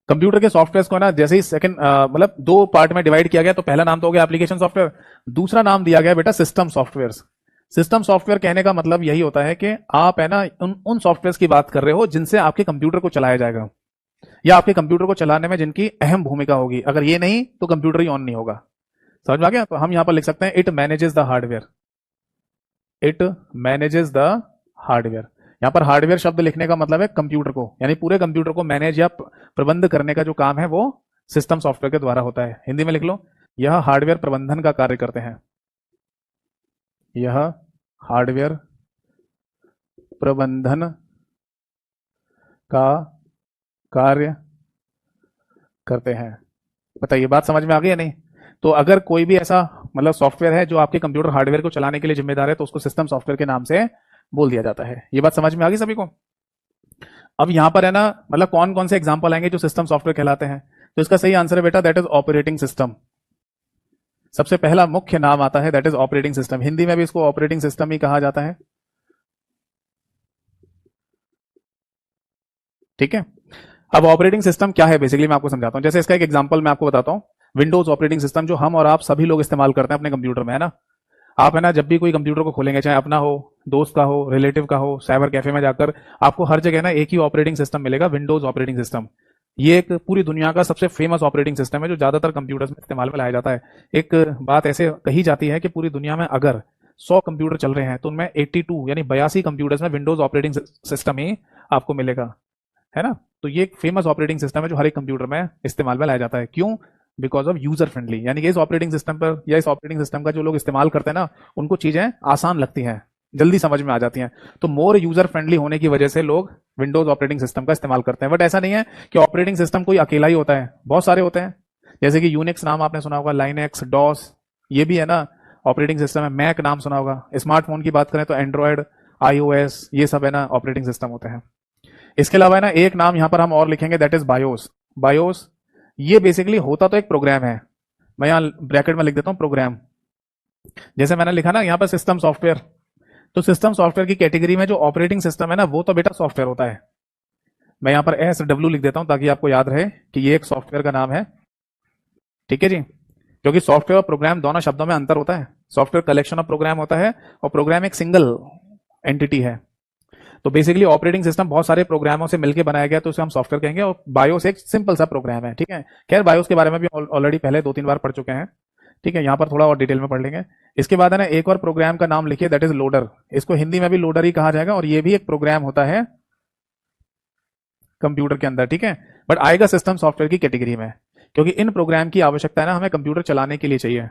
कंप्यूटर के सॉफ्टवेयर को ना जैसे ही सेकंड मतलब दो पार्ट में डिवाइड किया गया, तो पहला नाम तो हो गया एप्लीकेशन सॉफ्टवेयर, दूसरा नाम दिया गया बेटा सिस्टम सॉफ्टवेयर। सिस्टम सॉफ्टवेयर कहने का मतलब यही होता है कि आप है ना उन सॉफ्टवेयर की बात कर रहे हो जिनसे आपके कंप्यूटर को चलाया जाएगा, या आपके कंप्यूटर को चलाने में जिनकी अहम भूमिका होगी। अगर ये नहीं तो कंप्यूटर ही ऑन नहीं होगा। समझ में आ गया? तो हम यहां पर लिख सकते हैं it manages the hardware, it manages the hardware. यहां पर हार्डवेयर शब्द लिखने का मतलब है कंप्यूटर को, यानी पूरे कंप्यूटर को मैनेज या प्रबंध करने का जो काम है वो सिस्टम सॉफ्टवेयर के द्वारा होता है। हिंदी में लिख लो, यह हार्डवेयर प्रबंधन का कार्य करते हैं, यह हार्डवेयर प्रबंधन का कार्य करते हैं। बताइए बात समझ में आ गई या नहीं? तो अगर कोई भी ऐसा मतलब सॉफ्टवेयर है जो आपके कंप्यूटर हार्डवेयर को चलाने के लिए जिम्मेदार है, तो उसको सिस्टम सॉफ्टवेयर के नाम से बोल दिया जाता है। ये बात समझ में आ गई सभी को? अब यहां पर है ना मतलब कौन कौन से एग्जांपल आएंगे जो सिस्टम सॉफ्टवेयर कहलाते हैं, तो इसका सही आंसर है बेटा दैट इज ऑपरेटिंग सिस्टम। सबसे पहला मुख्य नाम आता है that is operating system. Hindi में भी इसको ऑपरेटिंग सिस्टम ही कहा जाता है। ठीक है, अब ऑपरेटिंग सिस्टम क्या है बेसिकली मैं आपको समझाता हूं। जैसे इसका एक एग्जांपल मैं आपको बताता हूं, विंडोज ऑपरेटिंग सिस्टम जो हम और आप सभी लोग इस्तेमाल करते हैं अपने कंप्यूटर में, है ना। आप है ना जब भी कोई कंप्यूटर को खोलेंगे, चाहे अपना हो, दोस्त का हो, रिलेटिव का हो, साइबर कैफे में जाकर, आपको हर जगह ना एक ही ऑपरेटिंग सिस्टम मिलेगा, विंडोज ऑपरेटिंग सिस्टम। ये एक पूरी दुनिया का सबसे फेमस ऑपरेटिंग सिस्टम है जो ज्यादातर कंप्यूटर्स में इस्तेमाल में लाया जाता है। एक बात ऐसे कही जाती है कि पूरी दुनिया में अगर 100 कंप्यूटर चल रहे हैं तो उनमें 82 यानी 82 कंप्यूटर्स में विंडोज ऑपरेटिंग सिस्टम ही आपको मिलेगा, है ना। तो ये एक फेमस ऑपरेटिंग सिस्टम है जो हर एक कंप्यूटर में इस्तेमाल में लाया जाता है। क्यों? बिकॉज ऑफ यूजर फ्रेंडली, यानी कि इस ऑपरेटिंग सिस्टम पर या इस ऑपरेटिंग सिस्टम का जो लोग इस्तेमाल करते हैं ना, उनको चीजें आसान लगती हैं, जल्दी समझ में आ जाती हैं। तो मोर यूजर फ्रेंडली होने की वजह से लोग विंडोज ऑपरेटिंग सिस्टम का इस्तेमाल करते हैं। बट ऐसा नहीं है कि ऑपरेटिंग सिस्टम कोई अकेला ही होता है, बहुत सारे होते हैं। जैसे कि यूनिक्स नाम आपने सुना होगा, लाइनेक्स, डॉस, ये भी है ना ऑपरेटिंग सिस्टम है। मैक नाम सुना होगा। स्मार्टफोन की बात करें तो एंड्रॉयड, आईओएस, ये सब है ना ऑपरेटिंग सिस्टम होते हैं। इसके अलावा है ना एक नाम यहां पर हम और लिखेंगे, दैट इज बायोस। बायोस ये बेसिकली होता तो एक प्रोग्राम है, मैं यहां ब्रैकेट में लिख देता हूं प्रोग्राम। जैसे मैंने लिखा ना यहां पर सिस्टम सॉफ्टवेयर, तो सिस्टम सॉफ्टवेयर की कैटेगरी में जो ऑपरेटिंग सिस्टम है ना वो तो बेटा सॉफ्टवेयर होता है। मैं यहां पर एस डब्ल्यू लिख देता हूं ताकि आपको याद रहे कि ये एक सॉफ्टवेयर का नाम है, ठीक है जी। क्योंकि सॉफ्टवेयर और प्रोग्राम दोनों शब्दों में अंतर होता है। सॉफ्टवेयर कलेक्शन ऑफ प्रोग्राम होता है और प्रोग्राम एक सिंगल एंटिटी है। तो बेसिकली ऑपरेटिंग सिस्टम बहुत सारे प्रोग्रामों से मिलकर बनाया गया तो उसे हम सॉफ्टवेयर कहेंगे, और बायोस एक सिंपल सा प्रोग्राम है, ठीक है। खैर बायोस के बारे में भी ऑलरेडी पहले 2-3 बार पढ़ चुके हैं, ठीक है। यहां पर थोड़ा और डिटेल में पढ़ लेंगे। इसके बाद है ना एक और प्रोग्राम का नाम लिखिए, दैट इज लोडर। इसको हिंदी में भी लोडर ही कहा जाएगा, और ये भी एक प्रोग्राम होता है कंप्यूटर के अंदर, ठीक है। बट आएगा सिस्टम सॉफ्टवेयर की कैटेगरी में, क्योंकि इन प्रोग्राम की आवश्यकता है ना हमें कंप्यूटर चलाने के लिए चाहिए,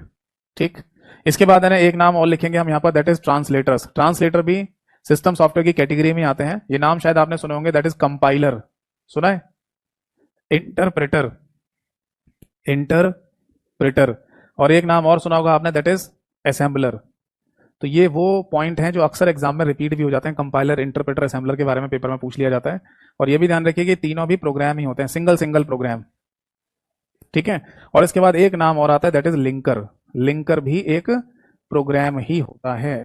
ठीक। इसके बाद है ना एक नाम और लिखेंगे हम यहाँ पर, दैट इज ट्रांसलेटर्स। ट्रांसलेटर भी सिस्टम सॉफ्टवेयर की कैटेगरी में आते हैं। ये नाम शायद आपने सुने होंगे, दैट इज कंपाइलर, सुना है। इंटरप्रेटर, इंटरप्रेटर, और एक नाम और सुना होगा आपने, दैट इज असेंबलर। तो ये वो पॉइंट हैं जो अक्सर एग्जाम में रिपीट भी हो जाते हैं। कंपाइलर, इंटरप्रेटर, असेंबलर के बारे में पेपर में पूछ लिया जाता है। और ये भी ध्यान रखिए कि तीनों भी प्रोग्राम ही होते हैं, सिंगल सिंगल प्रोग्राम, ठीक है। और इसके बाद एक नाम और आता है, दैट इज लिंकर। लिंकर भी एक प्रोग्राम ही होता है,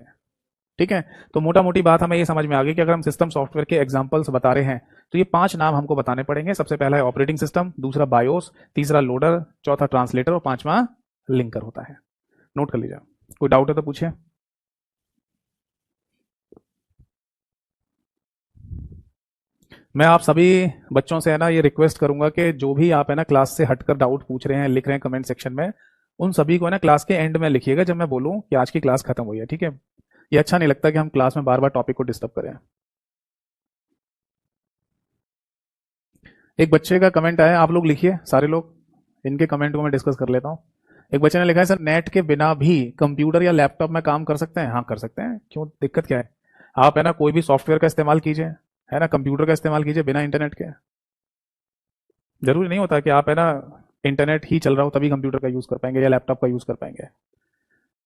ठीक है। तो मोटा मोटी बात हमें ये समझ में आ गई कि अगर हम सिस्टम सॉफ्टवेयर के एग्जांपल्स बता रहे हैं तो ये 5 नाम हमको बताने पड़ेंगे। सबसे पहला है ऑपरेटिंग सिस्टम, दूसरा बायोस, तीसरा लोडर, चौथा ट्रांसलेटर और पांचवा लिंकर होता है। नोट कर लीजिए। कोई डाउट है तो पूछिए। मैं आप सभी बच्चों से है ना ये रिक्वेस्ट करूंगा कि जो भी आप है ना क्लास से हटकर डाउट पूछ रहे हैं, लिख रहे हैं कमेंट सेक्शन में, उन सभी को है ना क्लास के एंड में लिखिएगा जब मैं बोलूं कि आज की क्लास खत्म हुई है, ठीक है। ये अच्छा नहीं लगता कि हम क्लास में बार बार टॉपिक को डिस्टर्ब करें। एक बच्चे का कमेंट आया, आप लोग लिखिए सारे लोग, इनके कमेंट को मैं डिस्कस कर लेता हूँ। एक बच्चे ने लिखा है, सर नेट के बिना भी कंप्यूटर या लैपटॉप में काम कर सकते हैं? हाँ कर सकते हैं, क्यों, दिक्कत क्या है। आप है ना कोई भी सॉफ्टवेयर का इस्तेमाल कीजिए, है ना, कंप्यूटर का इस्तेमाल कीजिए बिना इंटरनेट के। जरूरी नहीं होता कि आप है ना इंटरनेट ही चल रहा हो तभी कंप्यूटर का यूज कर पाएंगे या लैपटॉप का यूज कर पाएंगे।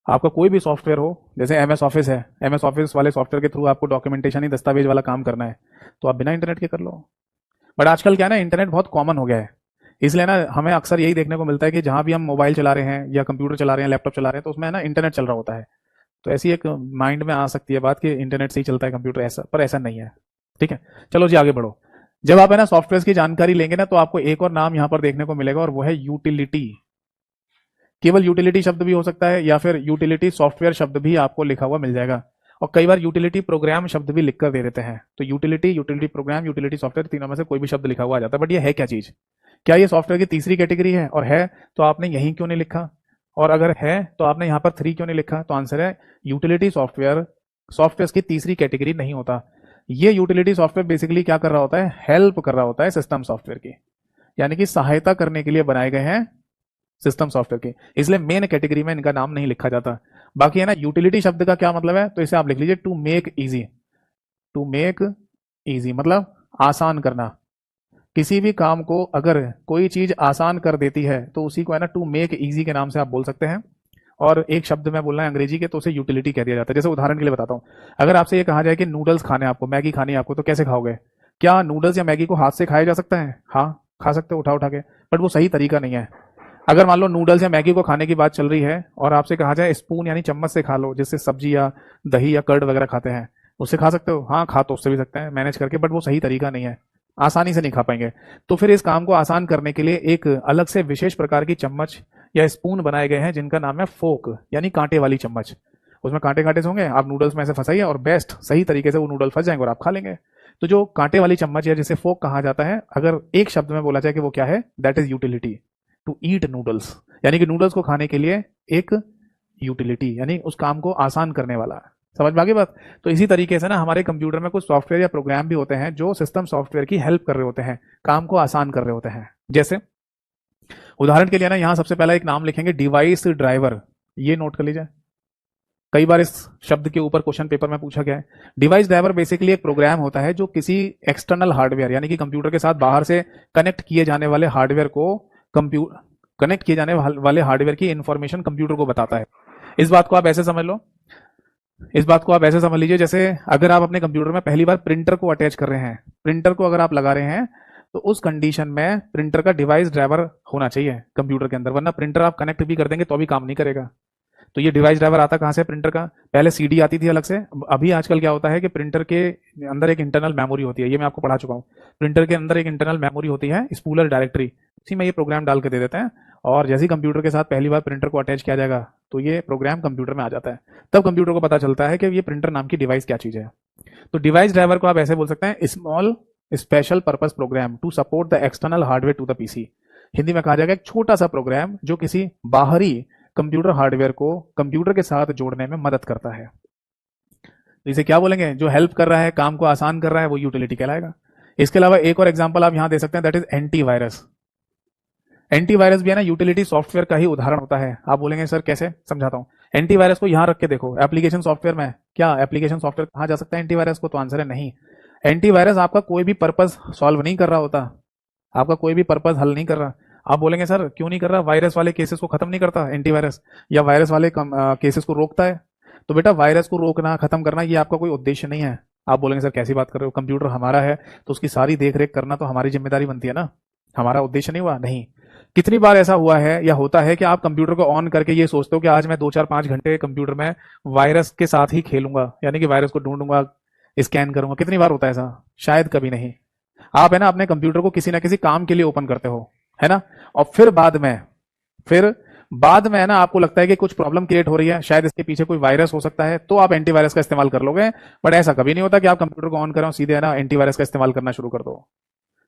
आपका कोई भी सॉफ्टवेयर हो, जैसे एमएस ऑफिस है, एमएस ऑफिस वाले सॉफ्टवेयर के थ्रू आपको डॉक्यूमेंटेशन ही दस्तावेज वाला काम करना है, तो आप बिना इंटरनेट के कर लो। बट आजकल क्या है ना, इंटरनेट बहुत कॉमन हो गया है, इसलिए ना हमें अक्सर यही देखने को मिलता है कि जहां भी हम मोबाइल चला रहे हैं या कंप्यूटर चला रहे हैं, लैपटॉप चला रहे हैं, तो उसमें है ना इंटरनेट चल रहा होता है। तो ऐसी एक माइंड में आ सकती है बात कि इंटरनेट से ही चलता है कंप्यूटर, ऐसा, पर ऐसा नहीं है, ठीक है। चलो जी आगे बढ़ो। जब आप है ना सॉफ्टवेयर की जानकारी लेंगे ना तो आपको एक और नाम यहां पर देखने को मिलेगा, और वो है यूटिलिटी। केवल यूटिलिटी शब्द भी हो सकता है या फिर यूटिलिटी सॉफ्टवेयर शब्द भी आपको लिखा हुआ मिल जाएगा, और कई बार यूटिलिटी प्रोग्राम शब्द भी लिखकर दे देते हैं। तो utility, utility programme, utility software, तीनों में से कोई भी शब्द लिखा हुआ आ जाता है। बट ये है क्या चीज, क्या ये सॉफ्टवेयर की तीसरी कैटेगरी है, और है तो आपने यहीं क्यों नहीं लिखा, और अगर है तो आपने यहाँ पर 3 क्यों नहीं लिखा। तो आंसर है यूटिलिटी सॉफ्टवेयर सॉफ्टवेयर की तीसरी कैटेगरी नहीं होता। ये यूटिलिटी सॉफ्टवेयर बेसिकली क्या कर रहा होता है, हेल्प कर रहा होता है सिस्टम सॉफ्टवेयर की, यानी कि सहायता करने के लिए बनाए गए हैं सिस्टम सॉफ्टवेयर की, इसलिए मेन कैटेगरी में इनका नाम नहीं लिखा जाता। बाकी है ना यूटिलिटी शब्द का क्या मतलब है, तो इसे आप लिख लीजिए to make easy. To make easy मतलब आसान करना। किसी भी काम को अगर कोई चीज आसान कर देती है तो उसी को है ना टू मेक इजी के नाम से आप बोल सकते हैं। और एक शब्द में बोलना है अंग्रेजी के तो उसे यूटिलिटी कह दिया जाता है। जैसे उदाहरण के लिए बताता हूं, अगर आपसे ये कहा जाए कि नूडल्स खाने आपको, मैगी खानी है आपको, तो कैसे खाओगे। क्या नूडल्स या मैगी को हाथ से खाया जा सकता है? हाँ खा सकते हो, उठा उठा के, बट वो सही तरीका नहीं है। अगर मान लो नूडल्स या मैगी को खाने की बात चल रही है और आपसे कहा जाए स्पून यानी चम्मच से खा लो, जिससे सब्जी या दही या कर्ड वगैरह खाते हैं, उससे खा सकते हो? हाँ खा तो उससे भी सकते हैं मैनेज करके, बट वो सही तरीका नहीं है, आसानी से नहीं खा पाएंगे। तो फिर इस काम को आसान करने के लिए एक अलग से विशेष प्रकार की चम्मच या स्पून बनाए गए हैं जिनका नाम है फोक, यानी कांटे वाली चम्मच। उसमें कांटे कांटे से होंगे, आप नूडल्स में ऐसे फंसाइए और बेस्ट सही तरीके से वो नूडल फंस जाएंगे और आप खा लेंगे। तो जो कांटे वाली चम्मच या जिसे फोक कहा जाता है, अगर एक शब्द में बोला जाए कि वो क्या है, that is utility. To eat noodles, यानी कि नूडल्स को खाने के लिए एक यूटिलिटी, यानी उस काम को आसान करने वाला। समझ में आ गई बात। तो इसी तरीके से ना हमारे कंप्यूटर में कुछ सॉफ्टवेयर या प्रोग्राम भी होते हैं जो सिस्टम सॉफ्टवेयर की हेल्प कर रहे होते हैं, काम को आसान कर रहे होते हैं। जैसे उदाहरण के लिए ना यहां सबसे पहला एक नाम लिखेंगे, डिवाइस ड्राइवर। ये नोट कर लीजिए, कई बार इस शब्द के ऊपर क्वेश्चन पेपर में पूछा गया है। डिवाइस ड्राइवर बेसिकली एक प्रोग्राम होता है जो किसी एक्सटर्नल हार्डवेयर यानी कि कंप्यूटर के साथ बाहर से कनेक्ट किए जाने वाले हार्डवेयर को कनेक्ट किए जाने वाले हार्डवेयर की इंफॉर्मेशन कंप्यूटर को बताता है। इस बात को आप ऐसे समझ लो, इस बात को आप ऐसे समझ लीजिए जैसे अगर आप अपने कंप्यूटर में पहली बार प्रिंटर को अटैच कर रहे हैं, प्रिंटर को अगर आप लगा रहे हैं, तो उस कंडीशन में प्रिंटर का डिवाइस ड्राइवर होना चाहिए कंप्यूटर के अंदर, वरना प्रिंटर आप कनेक्ट भी कर देंगे तो भी काम नहीं करेगा। तो ये डिवाइस ड्राइवर आता कहाँ से? प्रिंटर का। पहले सीडी आती थी अलग से, अभी आजकल क्या होता है कि प्रिंटर के अंदर एक इंटरनल मेमोरी होती है, ये मैं आपको पढ़ा चुका हूँ। प्रिंटर के अंदर एक इंटरनल मेमोरी होती है, स्पूलर डायरेक्टरी, उसी में ये प्रोग्राम डाल के दे देते हैं, और जैसे ही कंप्यूटर के साथ पहली बार प्रिंटर को अटैच किया जाएगा तो ये प्रोग्राम कंप्यूटर में आ जाता है। तब कंप्यूटर को पता चलता है कि ये प्रिंटर नाम की डिवाइस क्या चीज है। तो डिवाइस ड्राइवर को आप ऐसे बोल सकते हैं, small special purpose program to support the external hardware to the PC. Hindi में कहा जाएगा एक छोटा सा प्रोग्राम जो किसी बाहरी कंप्यूटर हार्डवेयर को कंप्यूटर के साथ जोड़ने में मदद करता है। तो इसे क्या बोलेंगे? जो हेल्प कर रहा है, काम को आसान कर रहा है, वो यूटिलिटी कहलाएगा। इसके अलावा एक और एग्जांपल आप यहां दे सकते हैं, दैट इज एंटीवायरस। एंटीवायरस भी है ना यूटिलिटी सॉफ्टवेयर का ही उदाहरण होता है। आप बोलेंगे सर कैसे? समझाता हूं। एंटीवायरस को यहां रख के देखो एप्लीकेशन सॉफ्टवेयर में, क्या एप्लीकेशन सॉफ्टवेयर कहा जा सकता है एंटीवायरस को? तो आंसर है नहीं। एंटीवायरस आपका कोई भी पर्पस सॉल्व नहीं कर रहा होता, आपका कोई भी पर्पस हल नहीं कर रहा। आप बोलेंगे सर क्यों नहीं कर रहा? वायरस वाले केसेस को खत्म नहीं करता एंटीवायरस, या वायरस वाले केसेस को रोकता है? तो बेटा वायरस को रोकना, खत्म करना, ये आपका कोई उद्देश्य नहीं है। आप बोलेंगे सर कैसी बात कर रहे हो, कंप्यूटर हमारा है तो उसकी सारी देख रेख करना तो हमारी जिम्मेदारी बनती है ना, हमारा उद्देश्य नहीं हुआ? नहीं। कितनी बार ऐसा हुआ है या होता है कि आप कंप्यूटर को ऑन करके ये सोचते हो कि आज मैं 2 4 5 घंटे कंप्यूटर में वायरस के साथ ही खेलूंगा, यानी कि वायरस को ढूंढूंगा, स्कैन करूंगा। कितनी बार होता है ऐसा? शायद कभी नहीं। आप है ना अपने कंप्यूटर को किसी ना किसी काम के लिए ओपन करते हो, है ना, और फिर बाद में है ना आपको लगता है कि कुछ प्रॉब्लम क्रिएट हो रही है, शायद इसके पीछे कोई वायरस हो सकता है, तो आप एंटीवायरस का इस्तेमाल कर लोगे। बट ऐसा कभी नहीं होता कि आप कंप्यूटर को ऑन करो सीधे है ना एंटीवायरस का इस्तेमाल करना शुरू कर दो।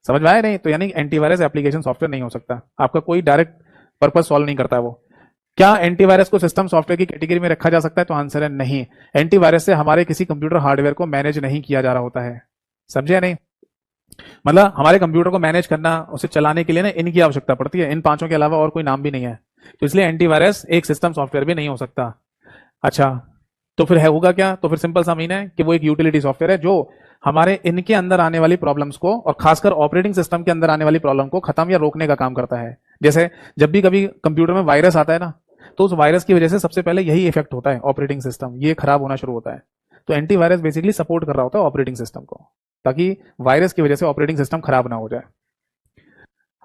समझ में आया नहीं? तो यानी एंटीवायरस एप्लीकेशन सॉफ्टवेयर नहीं हो सकता, आपका कोई डायरेक्ट पर्पस सॉल्व नहीं करता है वो। क्या एंटीवायरस को सिस्टम सॉफ्टवेयर की कैटेगरी में रखा जा सकता है? तो आंसर है नहीं। एंटीवायरस से हमारे किसी कंप्यूटर हार्डवेयर को मैनेज नहीं किया जा रहा होता है। समझे या नहीं? मतलब हमारे कंप्यूटर को मैनेज करना, उसे चलाने के लिए ना इनकी आवश्यकता पड़ती है, इन पांचों के अलावा और कोई नाम भी नहीं है। तो इसलिए एंटीवायरस एक सिस्टम सॉफ्टवेयर भी नहीं हो सकता। अच्छा, तो फिर है होगा क्या? तो फिर सिंपल सा मीन है कि वो एक यूटिलिटी सॉफ्टवेयर है जो हमारे इनके अंदर आने वाली प्रॉब्लम्स को, और खासकर ऑपरेटिंग सिस्टम के अंदर आने वाली प्रॉब्लम को खत्म या रोकने का काम करता है। जैसे जब भी कभी कंप्यूटर में वायरस आता है ना, तो उस वायरस की वजह से सबसे पहले यही इफेक्ट होता है, ऑपरेटिंग सिस्टम ये खराब होना शुरू होता है। तो एंटीवायरस बेसिकली सपोर्ट कर रहा होता है ऑपरेटिंग सिस्टम को, ताकि वायरस की वजह से ऑपरेटिंग सिस्टम खराब ना हो जाए।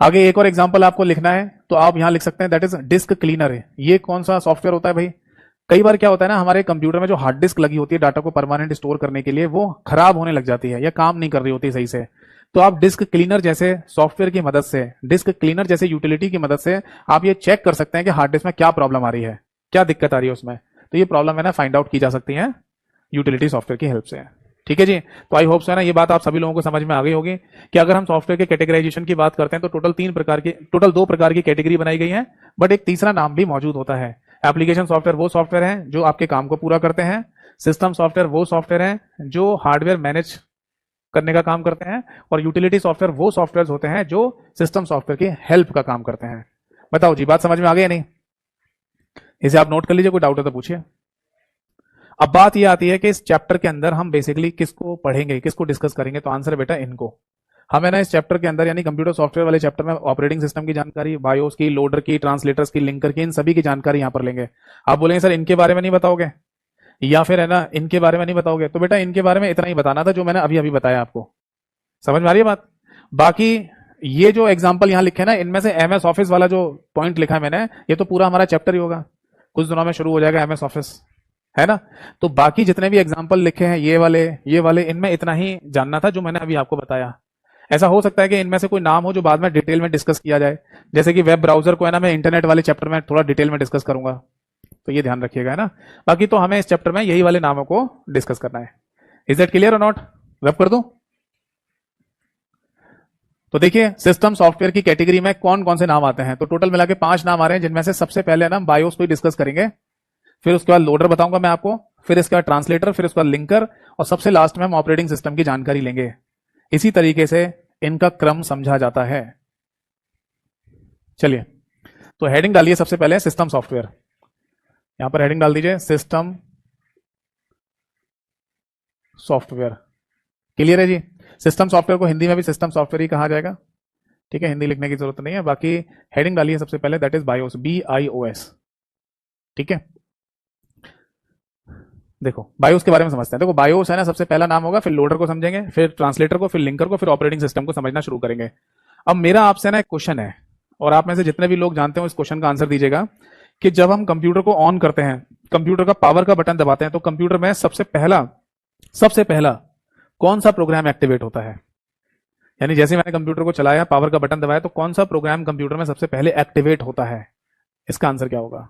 आगे एक और एग्जांपल आपको लिखना है, तो आप यहां लिख सकते हैं दैट इज डिस्क क्लीनर है। ये कौन सा सॉफ्टवेयर होता है भाई? कई बार क्या होता है ना, हमारे कंप्यूटर में जो हार्ड डिस्क लगी होती है डाटा को परमानेंट स्टोर करने के लिए, वो खराब होने लग जाती है या काम नहीं कर रही होती सही से। तो आप डिस्क क्लीनर जैसे सॉफ्टवेयर की मदद से, डिस्क क्लीनर जैसे यूटिलिटी की मदद से आप ये चेक कर सकते हैं कि हार्ड डिस्क में क्या प्रॉब्लम आ रही है, क्या दिक्कत आ रही है उसमें। तो ये प्रॉब्लम है ना फाइंड आउट की जा सकती है यूटिलिटी सॉफ्टवेयर की हेल्प से। ठीक है जी। तो आई होप सो है ना ये बात आप सभी लोगों को समझ में आ गई होगी कि अगर हम सॉफ्टवेयर के कैटेगराइजेशन की बात करते हैं तो टोटल 2 प्रकार की कैटेगरी बनाई गई है, बट एक तीसरा नाम भी मौजूद होता है। एप्लीकेशन सॉफ्टवेयर वो सॉफ्टवेयर है जो आपके काम को पूरा करते हैं, सिस्टम सॉफ्टवेयर वो सॉफ्टवेयर है जो हार्डवेयर मैनेज करने का काम करते हैं, और यूटिलिटी सॉफ्टवेयर वो सॉफ्टवेयर होते हैं जो सिस्टम सॉफ्टवेयर की हेल्प का काम करते हैं। बताओ जी, बात समझ में आ गई या नहीं? इसे आप नोट कर लीजिए, कोई डाउट है तो पूछिए। अब बात यह आती है कि इस चैप्टर के अंदर हम बेसिकली किसको पढ़ेंगे, किसको डिस्कस करेंगे? तो आंसर है बेटा इनको। हमें ना इस चैप्टर के अंदर यानी कंप्यूटर सॉफ्टवेयर वाले चैप्टर में ऑपरेटिंग सिस्टम की जानकारी, बायोस की, लोडर की, ट्रांसलेटर्स की, लिंकर की, इन सभी की जानकारी यहां पर लेंगे। आप बोलेंगे सर इनके बारे में नहीं बताओगे, या फिर है ना इनके बारे में नहीं बताओगे? तो बेटा इनके बारे में इतना ही बताना था जो मैंने अभी अभी बताया आपको। समझ में आ रही है बात? बाकी ये जो एग्जाम्पल यहां लिखे ना, इनमें से एमएस ऑफिस वाला जो पॉइंट लिखा है मैंने, ये तो पूरा हमारा चैप्टर ही होगा, कुछ दिनों में शुरू हो जाएगा एमएस ऑफिस, है ना। तो बाकी जितने भी एग्जाम्पल लिखे हैं ये वाले इनमें इतना ही जानना था जो मैंने अभी आपको बताया। ऐसा हो सकता है कि इनमें से कोई नाम हो जो बाद में डिटेल में डिस्कस किया जाए, जैसे कि वेब ब्राउजर को है ना मैं इंटरनेट वाले चैप्टर में थोड़ा डिटेल में डिस्कस करूंगा, तो ये ध्यान रखिएगा, है ना। बाकी तो हमें इस चैप्टर में यही वाले नामों को डिस्कस करना है। इज दैट क्लियर और नॉट? रब कर दूं? तो देखिए सिस्टम सॉफ्टवेयर की कैटेगरी में कौन कौन से नाम आते हैं, तो टोटल मिला के 5 नाम आ रहे हैं, जिनमें से सबसे पहले ना बायोस को डिस्कस करेंगे, फिर उसके बाद लोडर बताऊंगा मैं आपको, फिर इसके बाद ट्रांसलेटर, फिर उसके बाद लिंकर, और सबसे लास्ट में हम ऑपरेटिंग सिस्टम की जानकारी लेंगे। इसी तरीके से इनका क्रम समझा जाता है। चलिए, तो हेडिंग डालिए सबसे पहले सिस्टम सॉफ्टवेयर। यहां पर हेडिंग डाल दीजिए सिस्टम सॉफ्टवेयर। क्लियर है जी? सिस्टम सॉफ्टवेयर को हिंदी में भी सिस्टम सॉफ्टवेयर ही कहा जाएगा, ठीक है, हिंदी लिखने की जरूरत नहीं है। बाकी हेडिंग डालिए सबसे पहले, दैट इज बायोस, BIOS। ठीक है, देखो बायोस के बारे में समझते हैं। देखो बायोस है ना, सबसे पहला नाम होगा, फिर लोडर को समझेंगे, फिर ट्रांसलेटर को, फिर लिंकर को, फिर ऑपरेटिंग सिस्टम को समझना शुरू करेंगे। अब मेरा आपसे ना एक क्वेश्चन है, और आप में से जितने भी लोग जानते हो इस क्वेश्चन का आंसर दीजिएगा कि जब हम कंप्यूटर को ऑन करते हैं, कंप्यूटर का पावर का बटन दबाते हैं, तो कंप्यूटर में सबसे पहला कौन सा प्रोग्राम एक्टिवेट होता है? यानी जैसे मैंने कंप्यूटर को चलाया, पावर का बटन दबाया, तो कौन सा प्रोग्राम कंप्यूटर में सबसे पहले एक्टिवेट होता है? इसका आंसर क्या होगा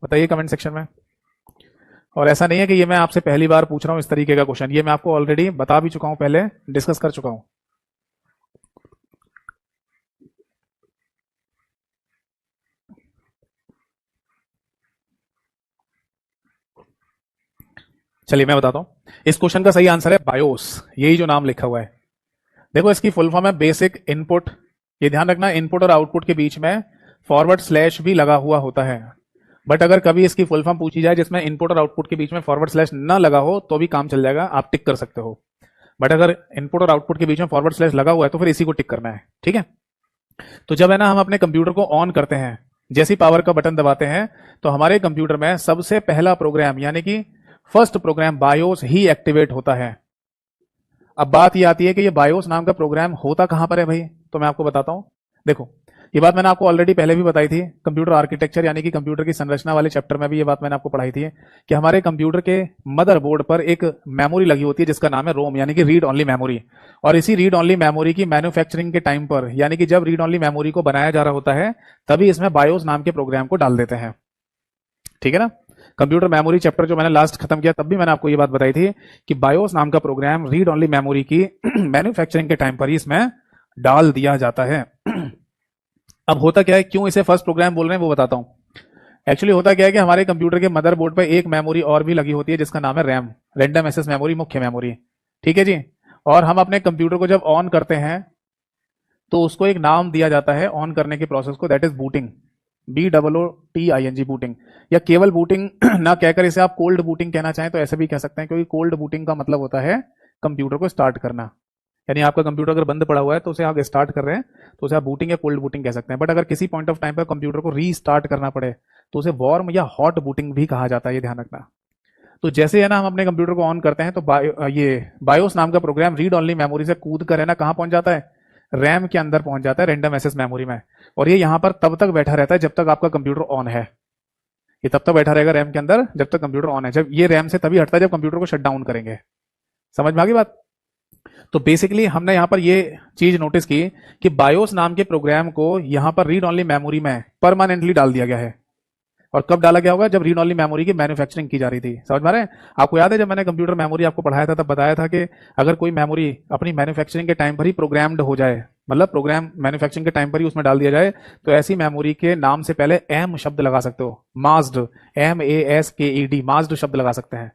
बताइए कमेंट सेक्शन में। और ऐसा नहीं है कि ये मैं आपसे पहली बार पूछ रहा हूं इस तरीके का क्वेश्चन, ये मैं आपको ऑलरेडी बता भी चुका हूं, पहले डिस्कस कर चुका हूं। चलिए मैं बताता हूं। इस क्वेश्चन का सही आंसर है बायोस, यही जो नाम लिखा हुआ है। देखो इसकी फुल फॉर्म है बेसिक इनपुट। ये ध्यान रखना, इनपुट और आउटपुट के बीच में फॉरवर्ड स्लैश भी लगा हुआ होता है। बट अगर कभी इसकी फुल फॉर्म पूछी जाए जिसमें इनपुट और आउटपुट के बीच में फॉरवर्ड स्लैश ना लगा हो तो भी काम चल जाएगा, आप टिक कर सकते हो। बट अगर इनपुट और आउटपुट के बीच में फॉरवर्ड स्लैश लगा हुआ है तो फिर इसी को टिक करना है, ठीक है। तो जब है ना हम अपने कंप्यूटर को ऑन करते हैं, जैसे पावर का बटन दबाते हैं, तो हमारे कंप्यूटर में सबसे पहला प्रोग्राम यानी कि फर्स्ट प्रोग्राम बायोस ही एक्टिवेट होता है। अब बात ये आती है कि ये बायोस नाम का प्रोग्राम होता कहां पर है भाई, तो मैं आपको बताता हूं। देखो ये बात मैंने आपको ऑलरेडी पहले भी बताई थी, कंप्यूटर आर्किटेक्चर यानी कि कंप्यूटर की संरचना वाले चैप्टर में भी ये बात मैंने आपको पढ़ाई थी कि हमारे कंप्यूटर के मदरबोर्ड पर एक मेमोरी लगी होती है जिसका नाम है रोम यानी कि रीड ओनली मेमोरी। और इसी रीड ओनली मेमोरी की मैन्युफैक्चरिंग के टाइम पर, यानी कि जब रीड ओनली मेमोरी को बनाया जा रहा होता है, तभी इसमें बायोस नाम के प्रोग्राम को डाल देते हैं, ठीक है ना। कंप्यूटर मेमोरी चैप्टर जो मैंने लास्ट खत्म किया तब भी मैंने आपको ये बात बताई थी कि बायोस नाम का प्रोग्राम रीड ओनली मेमोरी की मैन्युफैक्चरिंग के टाइम पर ही इसमें डाल दिया जाता है। अब होता क्या है, क्यों इसे फर्स्ट प्रोग्राम बोल रहे हैं वो बताता हूं। एक्चुअली होता क्या है कि हमारे कंप्यूटर के मदरबोर्ड पर एक मेमोरी और भी लगी होती है जिसका नाम है रैम, रैंडम एक्सेस मेमोरी, मुख्य मेमोरी, ठीक है जी। और हम अपने कंप्यूटर को जब ऑन करते हैं तो उसको एक नाम दिया जाता है ऑन करने के प्रोसेस को, that is booting, BOOTING booting, या केवल बूटिंग ना कहकर इसे आप कोल्ड बूटिंग कहना चाहें तो ऐसे भी कह सकते हैं, क्योंकि कोल्ड बूटिंग का मतलब होता है कंप्यूटर को स्टार्ट करना। यानी आपका कंप्यूटर अगर बंद पड़ा हुआ है तो उसे आप स्टार्ट कर रहे हैं तो उसे आप बूटिंग या कोल्ड बूटिंग कह सकते हैं। बट अगर किसी पॉइंट ऑफ टाइम पर कंप्यूटर को रीस्टार्ट करना पड़े तो उसे वार्म या हॉट बूटिंग भी कहा जाता है, ये ध्यान रखना। तो जैसे है ना हम अपने कंप्यूटर को ऑन करते हैं तो ये बायोस नाम का प्रोग्राम रीड ओनली मेमोरी से कूद कर है ना कहां पहुंच जाता है, रैम के अंदर पहुंच जाता है, रैंडम एक्सेस मेमोरी में। और ये यहां पर तब तक बैठा रहता है जब तक आपका कंप्यूटर ऑन है। ये तब तक बैठा रहेगा रैम के अंदर जब तक कंप्यूटर ऑन है। जब ये रैम से तभी हटता है जब कंप्यूटर को शट डाउन करेंगे। समझ में आ गई बात। तो बेसिकली हमने यहां पर ये चीज नोटिस की कि बायोस नाम के प्रोग्राम को यहां पर रीड ओनली मेमोरी में परमानेंटली डाल दिया गया है। और कब डाला गया होगा, जब रीड ओनली मेमोरी की मैन्युफैक्चरिंग की जा रही थी। समझ में आ रहे हैं। आपको याद है जब मैंने कंप्यूटर मेमोरी आपको पढ़ाया था तब बताया था कि अगर कोई मेमोरी अपनी मैन्युफैक्चरिंग के टाइम पर ही प्रोग्राम्ड हो जाए, मतलब प्रोग्राम मैन्युफैक्चरिंग के टाइम पर ही उसमें डाल दिया जाए, तो ऐसी मेमोरी के नाम से पहले एम शब्द लगा सकते हो, मास्ड, MASKED, मास्ड शब्द लगा सकते हैं।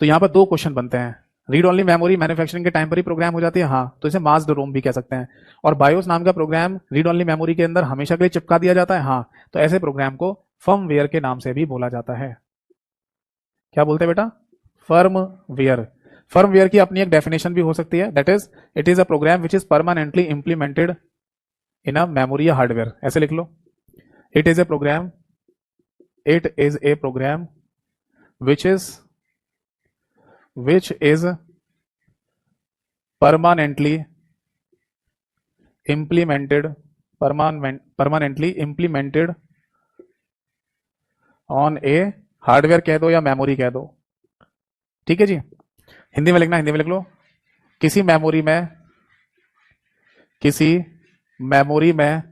तो यहां पर दो क्वेश्चन बनते हैं, रीड ओनली मेमोरी मैन्युफैक्चरिंग के टाइम पर ही प्रोग्राम हो जाती है, हाँ, तो इसे मास्ड रोम भी कह सकते हैं। और बायोस नाम का प्रोग्राम रीड ओनली मेमोरी के अंदर हमेशा के लिए चिपका दिया जाता है, हाँ, तो ऐसे प्रोग्राम को फर्मवेयर के नाम से भी बोला जाता है। क्या बोलते हैं बेटा, फर्मवेयर। फर्मवेयर की अपनी एक डेफिनेशन भी हो सकती है, that is it is a program which is permanently implemented in a memory या हार्डवेयर। ऐसे लिख लो, it is a program which is permanently implemented on a hardware कह दो या मेमोरी कह दो, ठीक है जी। हिंदी में लिखना, हिंदी में लिख लो, किसी मेमोरी में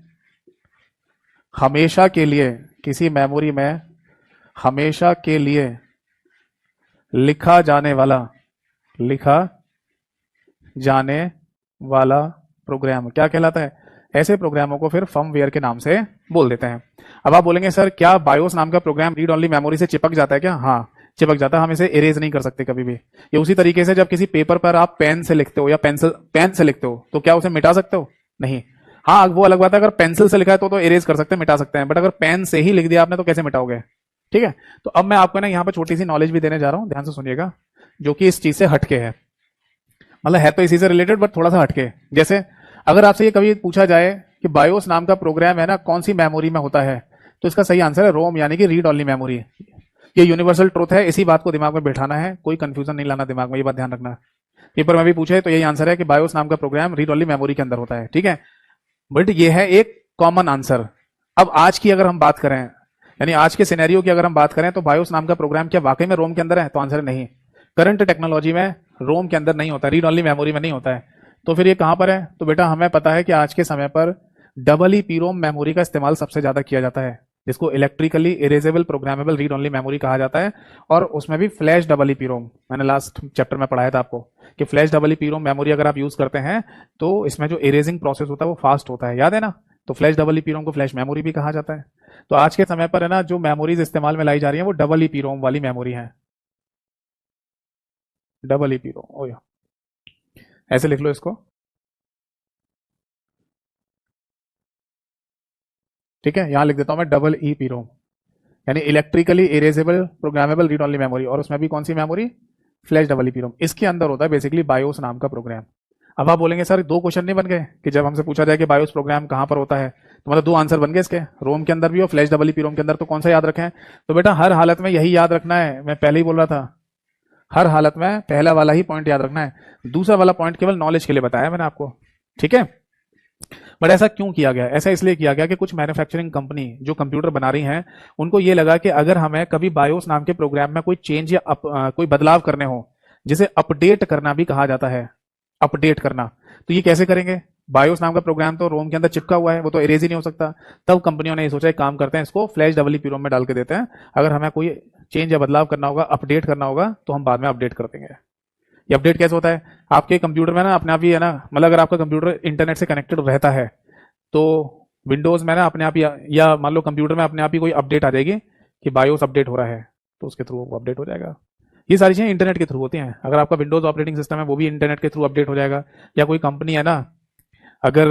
हमेशा के लिए, किसी मेमोरी में हमेशा के लिए लिखा जाने वाला प्रोग्राम क्या कहलाता है। ऐसे प्रोग्रामों को फिर फर्मवेयर के नाम से बोल देते हैं। अब आप बोलेंगे सर क्या बायोस नाम का प्रोग्राम रीड ओनली मेमोरी से चिपक जाता है क्या? हाँ, चिपक जाता है, हम इसे इरेज नहीं कर सकते कभी भी। ये उसी तरीके से जब किसी पेपर पर आप पेन से लिखते हो या पेन से लिखते हो तो क्या उसे मिटा सकते हो? नहीं। हाँ, वो अलग बात है, अगर पेंसिल से लिखा है तो इरेज कर सकते हैं, मिटा सकते हैं, बट अगर पेन से ही लिख दिया आपने तो कैसे मिटाओगे, ठीक है। तो अब मैं आपको ना यहाँ पर छोटी सी नॉलेज भी देने जा रहा हूँ, ध्यान से सुनिएगा, जो कि इस चीज से हटके है, मतलब है तो इसी से रिलेटेड बट थोड़ा सा हटके। जैसे अगर आपसे ये कभी पूछा जाए कि बायोस नाम का प्रोग्राम है ना कौन सी मेमोरी में होता है, तो इसका सही आंसर है रोम यानी कि रीड ओनली मेमोरी। ये यूनिवर्सल ट्रूथ है, इसी बात को दिमाग में बैठाना है, कोई कंफ्यूजन नहीं लाना दिमाग में, ये बात ध्यान रखना है। पेपर में भी पूछे तो यही आंसर है कि बायोस नाम का प्रोग्राम रीड ओनली मेमोरी के अंदर होता है, ठीक है। बट ये है एक कॉमन आंसर। अब आज की अगर हम बात करें, यानी आज के सिनेरियो की अगर हम बात करें, तो बायोस नाम का प्रोग्राम क्या वाकई में रोम के अंदर है? तो आंसर है नहीं। करंट टेक्नोलॉजी में रोम के अंदर नहीं होता, रीड ओनली मेमोरी में नहीं होता है। तो फिर ये कहां पर है? तो बेटा हमें पता है कि आज के समय पर डबल ई पी रोम मेमोरी का इस्तेमाल सबसे ज्यादा किया जाता है, जिसको electrically erasable programmable read only memory कहा जाता है। और उसमें भी फ्लैश डबल ई पी रोम, मैंने लास्ट चैप्टर में पढ़ाया था आपको कि फ्लैश डबल ई पी रोम मेमोरी अगर आप यूज करते हैं तो इसमें जो इरेजिंग प्रोसेस होता है वो फास्ट होता है, याद है ना। तो फ्लैश डबल ई पी रोम को फ्लैश मेमोरी भी कहा जाता है। तो आज के समय पर है ना, जो मेमोरीज इस्तेमाल में लाई जा रही है वो डबल ई पी रोम वाली मेमोरी है, डबल ई पी रोम। ओ ऐसे लिख लो इसको, ठीक है। यहां लिख देता हूं मैं डबल ई पी रोम, यानी electrically erasable programmable read only memory. और उसमें भी कौन सी memory? Flash double E P ROM. इसके अंदर होता है बेसिकली बायोस नाम का प्रोग्राम। अब आप बोलेंगे सर दो क्वेश्चन नहीं बन गए कि जब हमसे पूछा जाए कि बायोस प्रोग्राम कहां पर होता है, तो मतलब दो आंसर बन गए इसके, रोम के अंदर भी और फ्लैश डबल ई पी रोम के अंदर। तो कौन सा याद रखें? तो बेटा हर हालत में यही याद रखना है, मैं पहले ही बोल रहा था, हर हालत में पहला वाला ही पॉइंट याद रखना है, दूसरा वाला पॉइंट केवल नॉलेज के लिए बताया मैंने आपको, ठीक है। बट ऐसा क्यों किया गया? ऐसा इसलिए किया गया कि कुछ मैन्युफैक्चरिंग कंपनी जो कंप्यूटर बना रही हैं, उनको ये लगा कि अगर हमें कभी बायोस नाम के प्रोग्राम में कोई चेंज या कोई बदलाव करने हो, जिसे अपडेट करना भी कहा जाता है, अपडेट करना, तो ये कैसे करेंगे? बायोस नाम का प्रोग्राम तो रोम के अंदर चिपका हुआ है, वो तो इरेज ही नहीं हो सकता। तब कंपनियों ने ये सोचा एक काम करते हैं, इसको फ्लैश डबल ई पी रोम में डाल के देते हैं, अगर हमें कोई चेंज या बदलाव करना होगा, अपडेट करना होगा, तो हम बाद में अपडेट कर देंगे। ये अपडेट कैसे होता है? आपके कंप्यूटर में ना अपने आप ही है ना, मतलब अगर आपका कंप्यूटर इंटरनेट से कनेक्टेड रहता है तो विंडोज में ना अपने आप या मान लो कंप्यूटर में अपने आप ही कोई अपडेट आ जाएगी कि बायोस अपडेट हो रहा है, तो उसके थ्रू वो अपडेट हो जाएगा। ये सारी चीजें इंटरनेट के थ्रू होती हैं। अगर आपका विंडोज ऑपरेटिंग सिस्टम है वो भी इंटरनेट के थ्रू अपडेट हो जाएगा। या कोई कंपनी है ना, अगर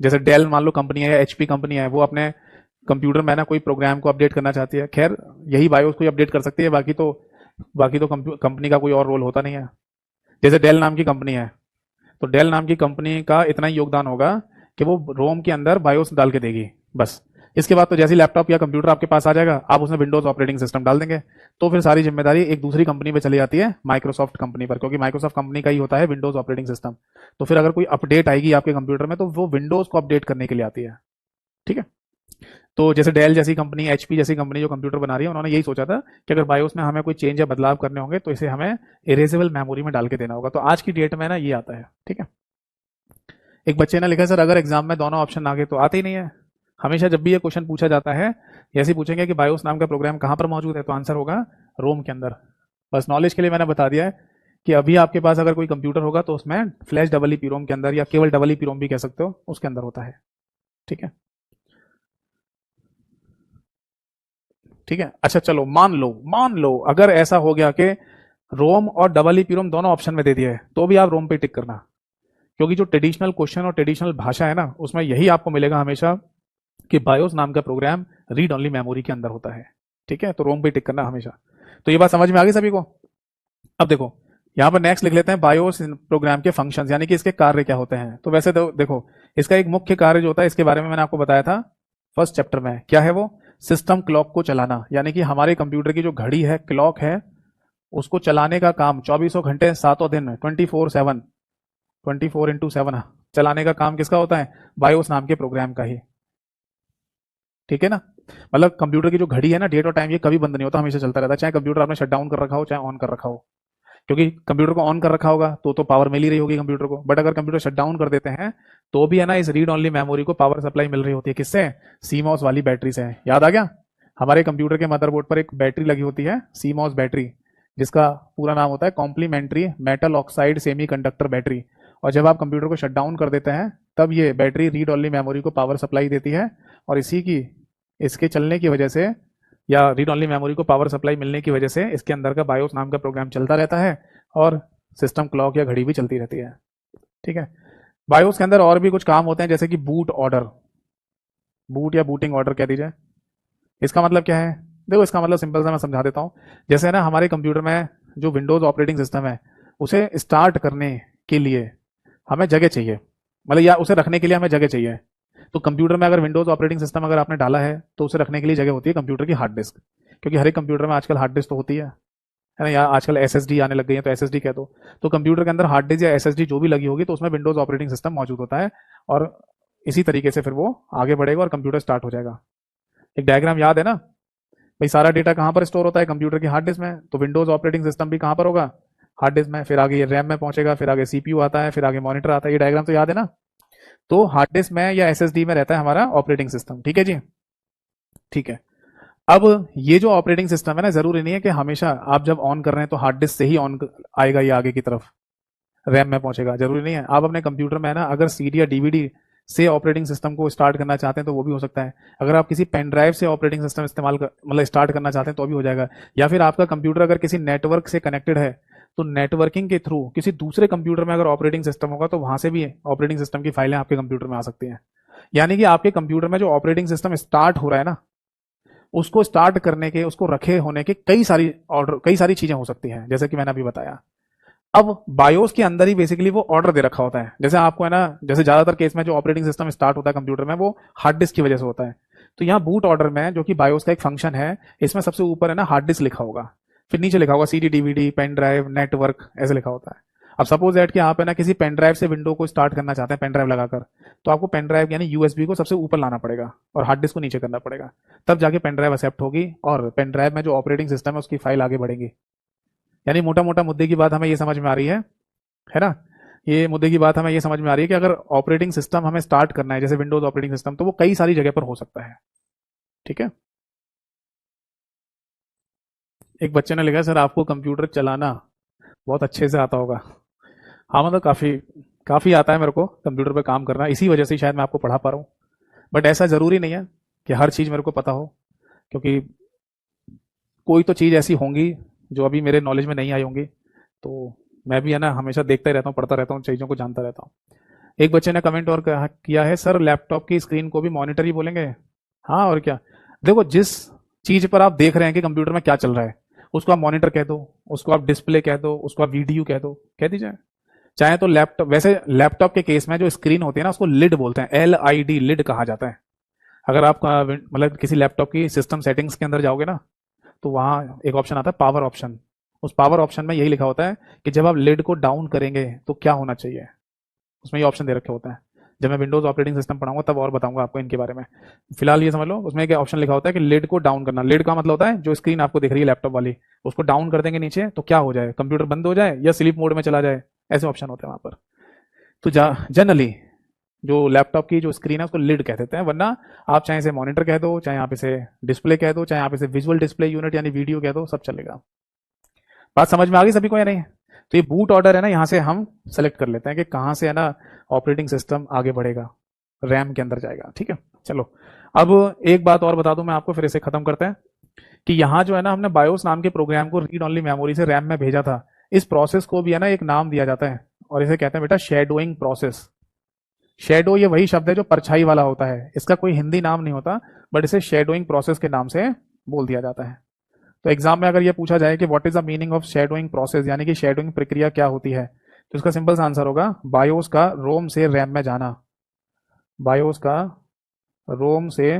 जैसे डेल मान लो कंपनी है या एचपी कंपनी है, वो अपने कंप्यूटर में ना कोई प्रोग्राम को अपडेट करना चाहती है, खैर यही बायोस को अपडेट कर सकती है, बाकी तो कंपनी का कोई और रोल होता नहीं है। जैसे डेल नाम की कंपनी है, तो डेल नाम की कंपनी का इतना ही योगदान होगा कि वो रोम के अंदर बायोस डाल के देगी, बस। इसके बाद तो जैसे लैपटॉप या कंप्यूटर आपके पास आ जाएगा, आप उसमें विंडोज ऑपरेटिंग सिस्टम डाल देंगे, तो फिर सारी जिम्मेदारी एक दूसरी कंपनी पे चली जाती है, माइक्रोसॉफ्ट कंपनी पर, क्योंकि माइक्रोसॉफ्ट कंपनी का ही होता है विंडोज ऑपरेटिंग सिस्टम। तो फिर अगर कोई अपडेट आएगी आपके कंप्यूटर में, तो वो विंडोज को अपडेट करने के लिए आती है, ठीक है। तो जैसे डेल जैसी कंपनी, एचपी जैसी कंपनी जो कंप्यूटर बना रही है, उन्होंने यही सोचा था कि अगर बायोस में हमें कोई चेंज या बदलाव करने होंगे तो इसे हमें इरेजेबल मेमोरी में डाल के देना होगा। तो आज की डेट में ना ये आता है, ठीक है। एक बच्चे ने लिखा सर अगर एग्जाम में दोनों ऑप्शन आ गए तो आते ही नहीं है। हमेशा जब भी ये क्वेश्चन पूछा जाता है, ऐसे पूछेंगे कि बायोस नाम का प्रोग्राम कहां पर मौजूद है, तो आंसर होगा रोम के अंदर। बस नॉलेज के लिए मैंने बता दिया है कि अभी आपके पास अगर कोई कंप्यूटर होगा तो उसमें फ्लैश डबल ई पी रोम के अंदर, या केवल डबल ई पी रोम भी कह सकते हो, उसके अंदर होता है, ठीक है। ठीक है, अच्छा चलो मान लो अगर ऐसा हो गया कि रोम और डबल ई पी रोम दोनों ऑप्शन में दे दिए, तो भी आप रोम पे टिक करना, क्योंकि जो ट्रेडिशनल क्वेश्चन और ट्रेडिशनल भाषा है ना, उसमें यही आपको मिलेगा हमेशा कि बायोस नाम का प्रोग्राम रीड ओनली मेमोरी के अंदर होता है, ठीक है। तो रोम पे टिक करना हमेशा। तो ये बात समझ में आ गई सभी को? अब देखो यहां पर नेक्स्ट लिख लेते हैं बायोस प्रोग्राम के फंक्शंस, यानी कि इसके कार्य क्या होते हैं। तो वैसे तो देखो इसका एक मुख्य कार्य जो होता है, इसके बारे में मैंने आपको बताया था फर्स्ट चैप्टर में, क्या है वो? सिस्टम क्लॉक को चलाना, यानी कि हमारे कंप्यूटर की जो घड़ी है, क्लॉक है, उसको चलाने का काम 24 घंटे 7 दिन 24/7 24/7 चलाने का काम किसका होता है? बायोस नाम के प्रोग्राम का ही, ठीक है ना। मतलब कंप्यूटर की जो घड़ी है ना, डेट और टाइम, ये कभी बंद नहीं होता, हमेशा चलता रहता है, चाहे कंप्यूटर आपने शट डाउन कर रखा हो चाहे ऑन कर रखा हो। क्योंकि कंप्यूटर को ऑन कर रखा होगा तो पावर मिल ही रही होगी कंप्यूटर को, बट अगर कंप्यूटर शट डाउन कर देते हैं तो भी है ना, इस रीड ओनली मेमोरी को पावर सप्लाई मिल रही होती है, किससे? सीमॉस वाली बैटरी से। याद आ गया? हमारे कंप्यूटर के मदरबोर्ड पर एक बैटरी लगी होती है, सीमॉस बैटरी, जिसका पूरा नाम होता है complementary metal oxide semiconductor battery. और जब आप कंप्यूटर को शट डाउन कर देते हैं, तब ये बैटरी रीड ओनली मेमोरी को पावर सप्लाई देती है, और इसके चलने की वजह से, या रीड ओनली मेमोरी को पावर सप्लाई मिलने की वजह से, इसके अंदर का बायोस नाम का प्रोग्राम चलता रहता है, और सिस्टम क्लॉक या घड़ी भी चलती रहती है, ठीक है। बायोस के अंदर और भी कुछ काम होते हैं, जैसे कि बूट ऑर्डर, बूट या बूटिंग ऑर्डर कह दीजिए। इसका मतलब क्या है? देखो इसका मतलब सिंपल सा मैं समझा देता हूं। जैसे ना हमारे कंप्यूटर में जो विंडोज ऑपरेटिंग सिस्टम है, उसे स्टार्ट करने के लिए हमें जगह चाहिए, मतलब या उसे रखने के लिए हमें जगह चाहिए। तो कंप्यूटर में अगर विंडोज ऑपरेटिंग सिस्टम अगर आपने डाला है, तो उसे रखने के लिए जगह होती है कंप्यूटर की हार्ड डिस्क। क्योंकि हर एक कंप्यूटर में आजकल हार्ड डिस्क तो होती है ना, या आजकल एसएसडी आने लग गई है तो एसएसडी कह दो। तो कंप्यूटर के अंदर हार्ड डिस्क या एसएसडी जो भी लगी होगी तो उसमें विंडोज ऑपरेटिंग सिस्टम मौजूद होता है, और इसी तरीके से फिर वो आगे बढ़ेगा और कंप्यूटर स्टार्ट हो जाएगा। एक डायग्राम याद है ना भाई, सारा डेटा कहाँ पर स्टोर होता है, कंप्यूटर की हार्ड डिस्क में, तो विंडोज ऑपरेटिंग सिस्टम भी कहाँ पर होगा, हार्ड डिस्क में, फिर आगे ये रैम में पहुंचेगा, फिर आगे सीपीयू आता है, फिर आगे मॉनिटर आता है। ये डायग्राम तो याद है ना। तो हार्ड डिस्क में या एसएसडी में रहता है हमारा ऑपरेटिंग सिस्टम, ठीक है जी, ठीक है। अब ये जो ऑपरेटिंग सिस्टम है ना, जरूरी नहीं है कि हमेशा आप जब ऑन कर रहे हैं तो हार्ड डिस्क से ही ऑन आएगा, ये आगे की तरफ रैम में पहुंचेगा, जरूरी नहीं है। आप अपने कंप्यूटर में है ना, अगर सीडी या डीवीडी से ऑपरेटिंग सिस्टम को स्टार्ट करना चाहते हैं तो वो भी हो सकता है। अगर आप किसी पेन ड्राइव से ऑपरेटिंग सिस्टम इस्तेमाल कर मतलब स्टार्ट करना चाहते हैं तो भी हो जाएगा। या फिर आपका कंप्यूटर अगर किसी नेटवर्क से कनेक्टेड है तो नेटवर्किंग के थ्रू किसी दूसरे कंप्यूटर में अगर ऑपरेटिंग सिस्टम होगा तो वहां से भी ऑपरेटिंग सिस्टम की फाइलें आपके कंप्यूटर में आ सकती हैं। यानी कि आपके कंप्यूटर में जो ऑपरेटिंग सिस्टम स्टार्ट हो रहा है ना, उसको स्टार्ट करने के, उसको रखे होने के कई सारी चीजें हो सकती हैं, जैसे कि मैंने अभी बताया। अब बायोस के अंदर ही बेसिकली वो ऑर्डर दे रखा होता है। जैसे आपको है ना, जैसे ज्यादातर केस में जो ऑपरेटिंग सिस्टम स्टार्ट होता है कंप्यूटर में वो हार्ड डिस्क की वजह से होता है। तो यहाँ बूट ऑर्डर में, जो कि बायोस का एक फंक्शन है, इसमें सबसे ऊपर है ना हार्ड डिस्क लिखा होगा, फिर नीचे लिखा होगा CD DVD pen drive network, ऐसे लिखा होता है। अब सपोज दैट कि आप है ना किसी पेन ड्राइव से विंडो को स्टार्ट करना चाहते हैं पेन ड्राइव लगाकर, तो आपको पेन ड्राइव यानी यूएसबी को सबसे ऊपर लाना पड़ेगा और हार्ड डिस्क को नीचे करना पड़ेगा, तब जाके पेन ड्राइव एक्सेप्ट होगी और पेन ड्राइव में जो ऑपरेटिंग सिस्टम है उसकी फाइल आगे बढ़ेगी। यानी मोटा मोटा मुद्दे की बात हमें ये समझ में आ रही है ना। ये मुद्दे की बात हमें ये समझ में आ रही है कि अगर ऑपरेटिंग सिस्टम हमें स्टार्ट करना है, जैसे विंडोज ऑपरेटिंग सिस्टम, तो वो कई सारी जगह पर हो सकता है, ठीक है। एक बच्चे ने लिखा सर आपको कंप्यूटर चलाना बहुत अच्छे से आता होगा। हाँ मतलब काफी काफी आता है मेरे को कंप्यूटर पे काम करना, इसी वजह से शायद मैं आपको पढ़ा पा रहा हूँ। बट ऐसा जरूरी नहीं है कि हर चीज मेरे को पता हो, क्योंकि कोई तो चीज ऐसी होंगी जो अभी मेरे नॉलेज में नहीं आई होंगी, तो मैं भी है ना हमेशा देखता ही रहता हूँ, पढ़ता रहता हूँ, चीजों को जानता रहता हूँ। एक बच्चे ने कमेंट और किया है सर लैपटॉप की स्क्रीन को भी मॉनिटर ही बोलेंगे। हाँ और क्या, देखो जिस चीज पर आप देख रहे हैं कि कंप्यूटर में क्या चल रहा है उसको आप मॉनिटर कह दो, उसको आप डिस्प्ले कह दो, उसको आप वीडियो कह दो, कह दीजिए। चाहे तो लैपटॉप, वैसे लैपटॉप के केस में जो स्क्रीन होती है ना उसको लिड बोलते हैं, LID लिड कहा जाता है। अगर आप मतलब किसी लैपटॉप की सिस्टम सेटिंग्स के अंदर जाओगे ना तो वहाँ एक ऑप्शन आता है पावर ऑप्शन, उस पावर ऑप्शन में यही लिखा होता है कि जब आप लिड को डाउन करेंगे तो क्या होना चाहिए, उसमें ये ऑप्शन दे रखे होते हैं। जब मैं विंडोज ऑपरेटिंग सिस्टम पढ़ाऊंगा तब और बताऊंगा आपको इनके बारे में, फिलहाल ये समझ लो। उसमें एक ऑप्शन लिखा होता है कि लिड को डाउन करना। लिड का मतलब होता है जो स्क्रीन आपको दिख रही है लैपटॉप वाली, उसको डाउन कर देंगे नीचे तो क्या हो जाए, कंप्यूटर बंद हो जाए या स्लीप मोड में चला जाए, ऐसे ऑप्शन होते हैं वहां पर। तो जनरली जो लैपटॉप की जो स्क्रीन है उसको लिड कह देते हैं, वरना आप चाहे इसे मॉनिटर कह दो, चाहे आप इसे डिस्प्ले कह दो, चाहे आप इसे विजुअल डिस्प्ले यूनिट यानी वीडियो कह दो, सब चलेगा। बात समझ में आ गई सभी को या नहीं। तो ये बूट ऑर्डर है ना, यहाँ से हम सेलेक्ट कर लेते हैं कि कहाँ से है ना ऑपरेटिंग सिस्टम आगे बढ़ेगा, रैम के अंदर जाएगा, ठीक है। चलो अब एक बात और बता दूं मैं आपको, फिर इसे खत्म करते हैं कि यहाँ जो है ना हमने बायोस नाम के प्रोग्राम को रीड ओनली मेमोरी से रैम में भेजा था, इस प्रोसेस को भी है ना एक नाम दिया जाता है और इसे कहते हैं बेटा शेडोइंग प्रोसेस। शेडो ये वही शब्द है जो परछाई वाला होता है, इसका कोई हिंदी नाम नहीं होता, बट इसे शेडोइंग प्रोसेस के नाम से बोल दिया जाता है। तो एग्जाम में अगर ये पूछा जाए कि what is the meaning of shadowing process, यानी कि शेडोइंग प्रक्रिया क्या होती है, तो इसका सिंपल सा आंसर होगा बायोस का रोम से रैम में जाना। बायोस का रोम से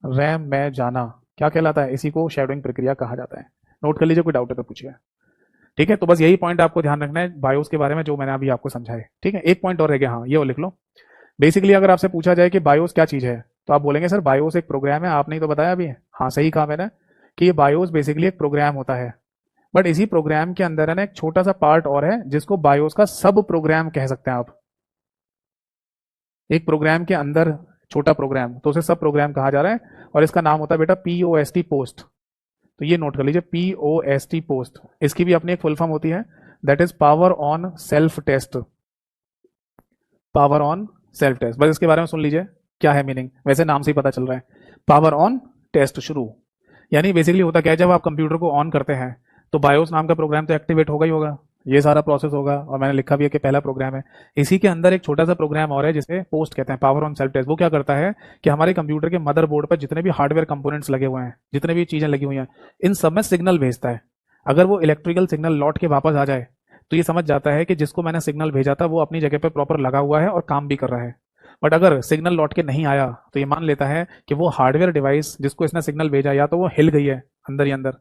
रैम में जाना क्या कहलाता है, इसी को शेडोइंग प्रक्रिया कहा जाता है। नोट कर लीजिए, कोई डाउट है तो पूछिए, ठीक है। तो बस यही पॉइंट आपको ध्यान रखना है बायोस के बारे में जो मैंने अभी आपको समझाए, ठीक है। एक पॉइंट और रह गया, हाँ ये और लिख लो। बेसिकली अगर आपसे पूछा जाए कि बायोस क्या चीज है तो आप बोलेंगे सर बायोस एक प्रोग्राम है, आपने ही तो बताया अभी। हाँ सही कहा मैंने कि ये बायोस बेसिकली एक प्रोग्राम होता है, बट इसी प्रोग्राम के अंदर है ना एक छोटा सा पार्ट और है जिसको बायोस का सब प्रोग्राम कह सकते हैं आप। एक प्रोग्राम के अंदर छोटा प्रोग्राम, तो उसे सब प्रोग्राम कहा जा रहा है और इसका नाम होता है बेटा POST पोस्ट। तो ये नोट कर लीजिए POST पोस्ट, इसकी भी अपनी एक फुल फॉर्म होती है, that is power on self test. Power on self test, बस इसके बारे में सुन लीजिए क्या है मीनिंग, वैसे नाम से ही पता चल रहा है। पावर ऑन टेस्ट शुरू, यानी बेसिकली होता क्या है, जब आप कंप्यूटर को ऑन करते हैं तो बायोस नाम का प्रोग्राम तो एक्टिवेट होगा ही होगा, ये सारा प्रोसेस होगा, और मैंने लिखा भी है कि पहला प्रोग्राम है। इसी के अंदर एक छोटा सा प्रोग्राम और है जिसे पोस्ट कहते हैं, पावर ऑन सेल्फ टेस्ट। वो क्या करता है कि हमारे कंप्यूटर के मदरबोर्ड पर जितने भी हार्डवेयर कंपोनेंट्स लगे हुए हैं, जितने भी चीजें लगी हुई हैं, इन सब में सिग्नल भेजता है। अगर वो इलेक्ट्रिकल सिग्नल लौट के वापस आ जाए तो ये समझ जाता है कि जिसको मैंने सिग्नल भेजा था वो अपनी जगह पर प्रॉपर लगा हुआ है और काम भी कर रहा है। बट अगर सिग्नल लौट के नहीं आया तो ये मान लेता है कि वो हार्डवेयर डिवाइस जिसको इसने सिग्नल भेजा या तो वो हिल गई है अंदर ही अंदर,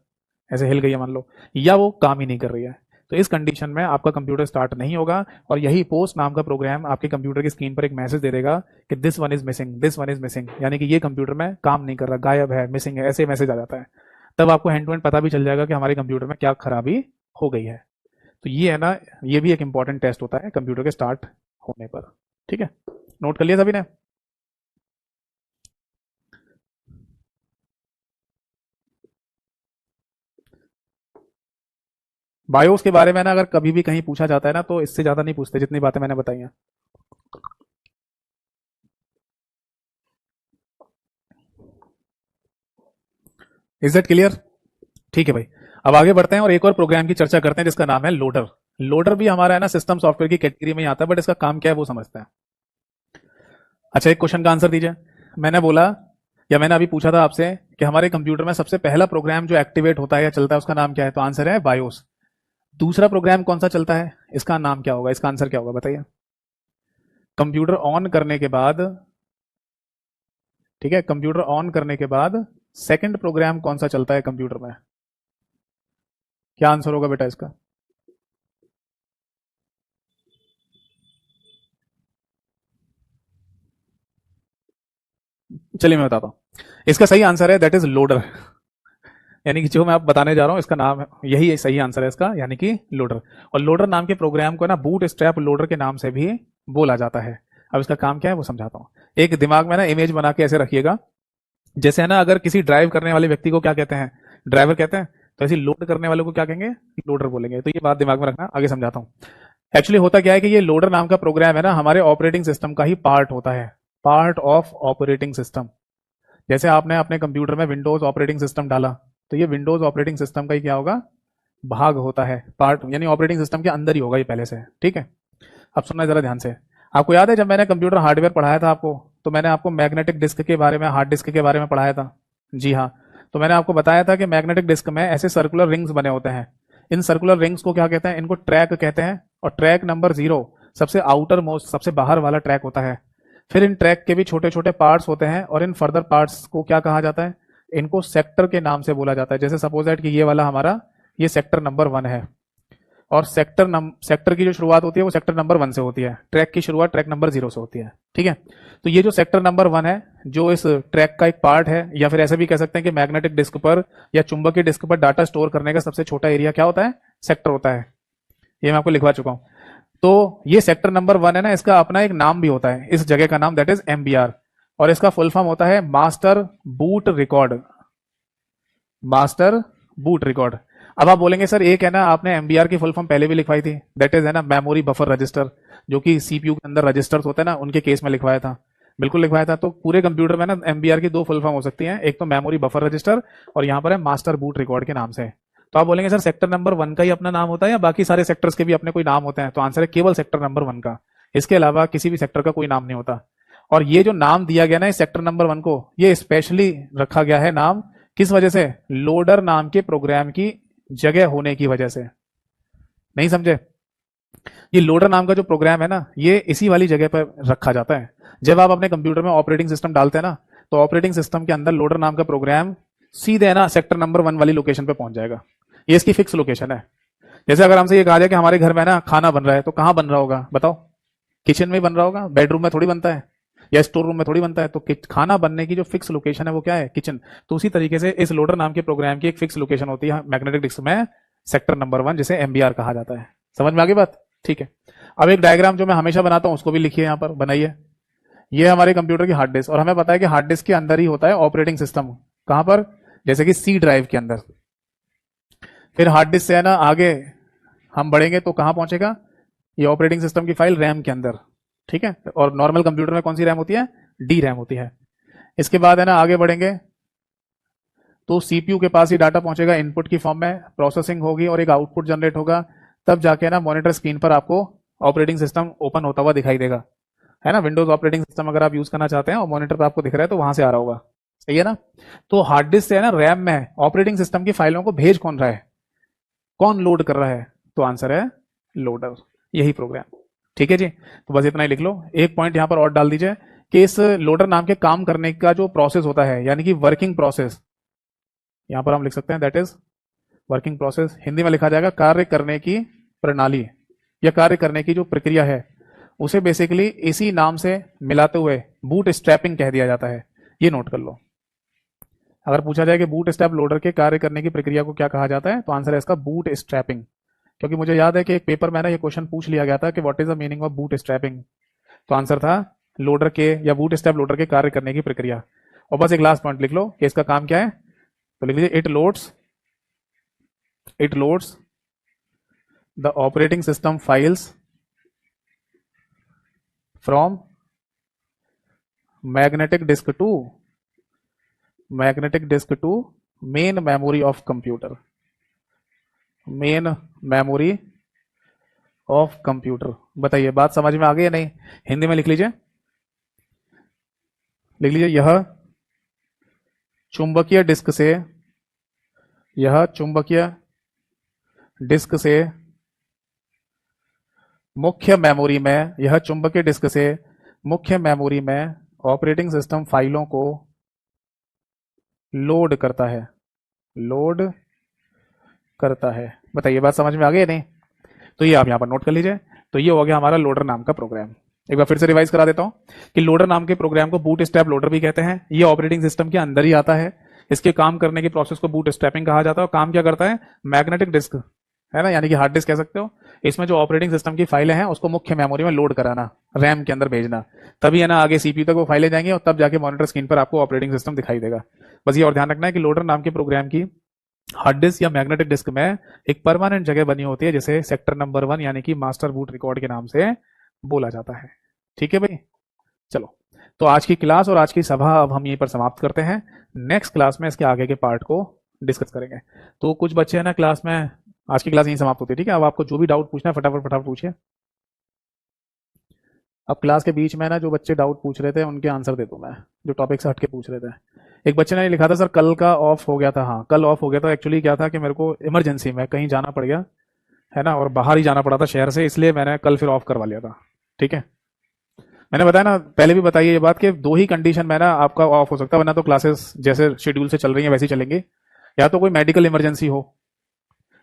ऐसे हिल गई है मान लो, या वो काम ही नहीं कर रही है। तो इस कंडीशन में आपका कंप्यूटर स्टार्ट नहीं होगा और यही पोस्ट नाम का प्रोग्राम आपके कंप्यूटर की स्क्रीन पर एक मैसेज दे देगा कि this one is missing, this one is missing, यानी कि ये कंप्यूटर में काम नहीं कर रहा, गायब है, मिसिंग है, ऐसे मैसेज आ जाता है। तब आपको हैंड टू हैंड पता भी चल जाएगा कि हमारे कंप्यूटर में क्या खराबी हो गई है। तो ये है ना, ये भी एक इंपॉर्टेंट टेस्ट होता है कंप्यूटर के स्टार्ट होने पर। ठीक है, नोट कर लिया सभी ने? बायोस के बारे में ना अगर कभी भी कहीं पूछा जाता है ना तो इससे ज्यादा नहीं पूछते जितनी बातें मैंने बताई हैं। Is that clear? ठीक है भाई, अब आगे बढ़ते हैं और एक और प्रोग्राम की चर्चा करते हैं जिसका नाम है लोडर। लोडर भी हमारा है ना सिस्टम सॉफ्टवेयर की कैटेगरी में ही आता है, बट इसका काम क्या है वो समझते हैं। अच्छा, एक क्वेश्चन का आंसर दीजिए। मैंने बोला या मैंने अभी पूछा था आपसे कि हमारे कंप्यूटर में सबसे पहला प्रोग्राम जो एक्टिवेट होता है या चलता है उसका नाम क्या है, तो आंसर है बायोस। दूसरा प्रोग्राम कौन सा चलता है, इसका नाम क्या होगा, इसका आंसर क्या होगा बताइए। कंप्यूटर ऑन करने के बाद, ठीक है, कंप्यूटर ऑन करने के बाद सेकंड प्रोग्राम कौन सा चलता है कंप्यूटर में, क्या आंसर होगा बेटा इसका? चलिए मैं बताता हूं, इसका सही आंसर है दैट इज लोडर। यानी कि जो मैं आप बताने जा रहा हूं इसका नाम है, यही सही आंसर है इसका, यानी कि लोडर। और लोडर नाम के प्रोग्राम को ना बूट स्ट्रैप लोडर के नाम से भी बोला जाता है। अब इसका काम क्या है वो समझाता हूं। एक दिमाग में ना इमेज बना के ऐसे रखिएगा, जैसे है ना अगर किसी ड्राइव करने वाले व्यक्ति को क्या कहते हैं, ड्राइवर कहते हैं, तो ऐसे लोड करने वाले को क्या कहेंगे, लोडर बोलेंगे। तो ये बात दिमाग में रखना, आगे समझाता हूं। एक्चुअली होता क्या है कि ये लोडर नाम का प्रोग्राम है ना हमारे ऑपरेटिंग सिस्टम का ही पार्ट होता है, पार्ट ऑफ ऑपरेटिंग सिस्टम। जैसे आपने अपने कंप्यूटर में विंडोज ऑपरेटिंग सिस्टम डाला, तो ये विंडोज ऑपरेटिंग सिस्टम का ही क्या होगा, भाग होता है, पार्ट, यानी ऑपरेटिंग सिस्टम के अंदर ही होगा ये पहले से। ठीक है, अब सुनना जरा ध्यान से। आपको याद है जब मैंने कंप्यूटर हार्डवेयर पढ़ाया था आपको, तो मैंने आपको मैग्नेटिक डिस्क के बारे में, हार्ड डिस्क के बारे में पढ़ाया था। जी हाँ, तो मैंने आपको बताया था कि मैग्नेटिक डिस्क में ऐसे सर्कुलर रिंग्स बने होते हैं। इन सर्कुलर रिंग्स को क्या कहते हैं, इनको ट्रैक कहते हैं। और ट्रैक नंबर 0 सबसे आउटर मोस्ट, सबसे बाहर वाला ट्रैक होता है। फिर इन ट्रैक के भी छोटे छोटे पार्ट्स होते हैं और इन फर्दर पार्ट्स को क्या कहा जाता है, इनको सेक्टर के नाम से बोला जाता है। जैसे सपोज दैट कि ये वाला हमारा, ये सेक्टर नंबर 1 है और सेक्टर की जो शुरुआत होती है वो सेक्टर नंबर 1 से होती है, ट्रैक की शुरुआत ट्रैक नंबर 0 से होती है। ठीक है, तो ये जो सेक्टर नंबर 1 है जो इस ट्रैक का एक पार्ट है, या फिर ऐसे भी कह सकते हैं कि मैग्नेटिक डिस्क पर या चुंबकीय डिस्क पर डाटा स्टोर करने का सबसे छोटा एरिया क्या होता है, सेक्टर होता है। ये मैं आपको लिखवा चुका हूं। तो ये सेक्टर नंबर 1 है ना, इसका अपना एक नाम भी होता है, इस जगह का नाम दैट इज एमबीआर, और इसका फुल फॉर्म होता है master boot record, master boot record. अब आप बोलेंगे सर एक है ना आपने एमबीआर की फुल फॉर्म पहले भी लिखवाई थी, दैट इज है ना मेमोरी बफर रजिस्टर, जो कि सीपीयू के अंदर रजिस्टर्स होते हैं ना, उनके केस में लिखवाया था। बिल्कुल लिखवाया था। तो पूरे कंप्यूटर में ना एमबीआर की 2 फुल फॉर्म हो सकती हैं, एक तो मेमोरी बफर रजिस्टर और यहाँ पर है मास्टर बूट रिकॉर्ड के नाम से। तो आप बोलेंगे सर सेक्टर नंबर 1 का ही अपना नाम होता है या बाकी सारे सेक्टर्स के भी अपने कोई नाम होते हैं, तो आंसर है केवल सेक्टर नंबर 1 का, इसके अलावा किसी भी सेक्टर का कोई नाम नहीं होता। और ये जो नाम दिया गया ना इस सेक्टर नंबर 1 को, ये स्पेशली रखा गया है नाम, किस वजह से, लोडर नाम के प्रोग्राम की जगह होने की वजह से। नहीं समझे? ये लोडर नाम का जो प्रोग्राम है ना, ये इसी वाली जगह पर रखा जाता है। जब आप अपने कंप्यूटर में ऑपरेटिंग सिस्टम डालते हैं ना, तो ऑपरेटिंग सिस्टम के अंदर लोडर नाम का प्रोग्राम सीधे है ना सेक्टर नंबर 1 वाली लोकेशन पे पहुंच जाएगा। ये इसकी फिक्स लोकेशन है। जैसे अगर हमसे ये कहा जाए कि हमारे घर में ना खाना बन रहा है, तो कहां बन रहा होगा बताओ? किचन में बन रहा होगा, बेडरूम में थोड़ी बनता है या स्टोर रूम में थोड़ी बनता है। तो खाना बनने की जो फिक्स लोकेशन है वो क्या है, किचन। तो उसी तरीके से इस लोडर नाम के प्रोग्राम की एक फिक्स लोकेशन होती है मैग्नेटिक डिस्क में, सेक्टर नंबर 1, जिसे एमबीआर कहा जाता है। समझ में आ गई बात? ठीक है, अब एक डायग्राम जो मैं हमेशा बनाता हूं उसको भी लिखिए, यहां पर बनाइए। ये हमारे कंप्यूटर की हार्ड डिस्क, और हमें पता है कि हार्ड डिस्क के अंदर ही होता है ऑपरेटिंग सिस्टम। कहां पर? जैसे कि सी ड्राइव के अंदर। फिर हार्ड डिस्क से है ना आगे हम बढ़ेंगे तो कहां पहुंचेगा, ये ऑपरेटिंग सिस्टम की फाइल रैम के अंदर। ठीक है, और नॉर्मल कंप्यूटर में कौन सी रैम होती है, डी रैम होती है। इसके बाद है ना आगे बढ़ेंगे तो सीपीयू के पास ही डाटा पहुंचेगा इनपुट की फॉर्म में, प्रोसेसिंग होगी और एक आउटपुट जनरेट होगा। तब जाके ना मॉनिटर स्क्रीन पर आपको ऑपरेटिंग सिस्टम ओपन होता हुआ दिखाई देगा, है ना। विंडोज ऑपरेटिंग सिस्टम अगर आप यूज करना चाहते हैं और मॉनिटर पर आपको दिख रहा है तो वहां से आ रहा होगा, सही है ना। तो हार्ड डिस्क से है ना रैम में ऑपरेटिंग सिस्टम की फाइलों को भेज कौन रहा है, कौन लोड कर रहा है, तो आंसर है लोडर, यही प्रोग्राम। ठीक है जी, तो बस इतना ही लिख लो। एक पॉइंट यहां पर और डाल दीजिए कि इस लोडर नाम के काम करने का जो प्रोसेस होता है, यानी कि वर्किंग प्रोसेस, यहां पर हम लिख सकते हैं that is working process. Hindi में लिखा जाएगा कार्य करने की प्रणाली या कार्य करने की जो प्रक्रिया है, उसे बेसिकली इसी नाम से मिलाते हुए बूट स्ट्रैपिंग कह दिया जाता है। ये नोट कर लो। अगर पूछा जाए कि बूट स्ट्रैप लोडर के कार्य करने की प्रक्रिया को क्या कहा जाता है, तो आंसर है इसका बूट स्ट्रैपिंग। क्योंकि मुझे याद है कि एक पेपर में ना ये क्वेश्चन पूछ लिया गया था कि what is the meaning of boot strapping, तो आंसर था लोडर के या बूट स्ट्रैप लोडर के कार्य करने की प्रक्रिया। और बस एक लास्ट पॉइंट लिख लो कि इसका काम क्या है, तो लिख लीजिए it loads the operating system files from magnetic disk to main memory of computer, main memory of computer. बताइए बात समझ में आ गई या नहीं? हिंदी में लिख लीजिए, यह चुंबकीय डिस्क से यह चुंबकीय डिस्क से मुख्य मेमोरी में यह चुंबकीय डिस्क से मुख्य मेमोरी में ऑपरेटिंग सिस्टम फाइलों को लोड करता है, लोड करता है। बताइए बात समझ में आ गई या नहीं? तो ये आप यहां पर नोट कर लीजिए। तो ये हो गया हमारा लोडर नाम का प्रोग्राम। एक बार फिर से रिवाइज करा देता हूं कि लोडर नाम के प्रोग्राम को बूट स्ट्रैप लोडर भी कहते हैं। ये ऑपरेटिंग सिस्टम के अंदर ही आता है। इसके काम करने की प्रोसेस को बूट स्ट्रैपिंग कहा जाता है। और काम क्या करता है? मैग्नेटिक डिस्क है ना, यानी कि हार्ड डिस्क कह सकते हो, इसमें जो ऑपरेटिंग सिस्टम की फाइलें हैं उसको मुख्य मेमोरी में लोड कराना, रैम के अंदर भेजना, तभी है ना आगे सीपीयू तक वो फाइलें जाएंगी और तब जाके मॉनिटर स्क्रीन पर आपको ऑपरेटिंग सिस्टम दिखाई देगा। बस ये और ध्यान रखना है कि लोडर नाम के प्रोग्राम की हार्ड डिस्क या मैग्नेटिक डिस्क में एक परमानेंट जगह बनी होती है, जिसे सेक्टर नंबर 1 यानी कि मास्टर बूट रिकॉर्ड के नाम से बोला जाता है। ठीक है भाई, चलो तो आज की क्लास और आज की सभा अब हम यहीं पर समाप्त करते हैं। नेक्स्ट क्लास में इसके आगे के पार्ट को डिस्कस करेंगे। तो कुछ बच्चे हैं ना क्लास में, आज की क्लास यहीं समाप्त होती है। ठीक है, अब आपको जो भी डाउट पूछना है फटाफट फटाफट पूछिए। अब क्लास के बीच में ना जो बच्चे डाउट पूछ रहे थे उनके आंसर दे दूं मैं, जो टॉपिक से हटके पूछ रहे थे। एक बच्चे ने लिखा था सर कल का ऑफ हो गया था। हाँ कल ऑफ हो गया था, एक्चुअली क्या था कि मेरे को इमरजेंसी में कहीं जाना पड़ गया है ना, और बाहर ही जाना पड़ा था शहर से, इसलिए मैंने कल फिर ऑफ करवा लिया था। ठीक है, मैंने बताया ना पहले भी बताई ये बात कि दो ही कंडीशन में ना आपका ऑफ हो सकता है, वरना तो क्लासेस जैसे शेड्यूल से चल रही है वैसे ही चलेंगे। या तो कोई मेडिकल इमरजेंसी हो,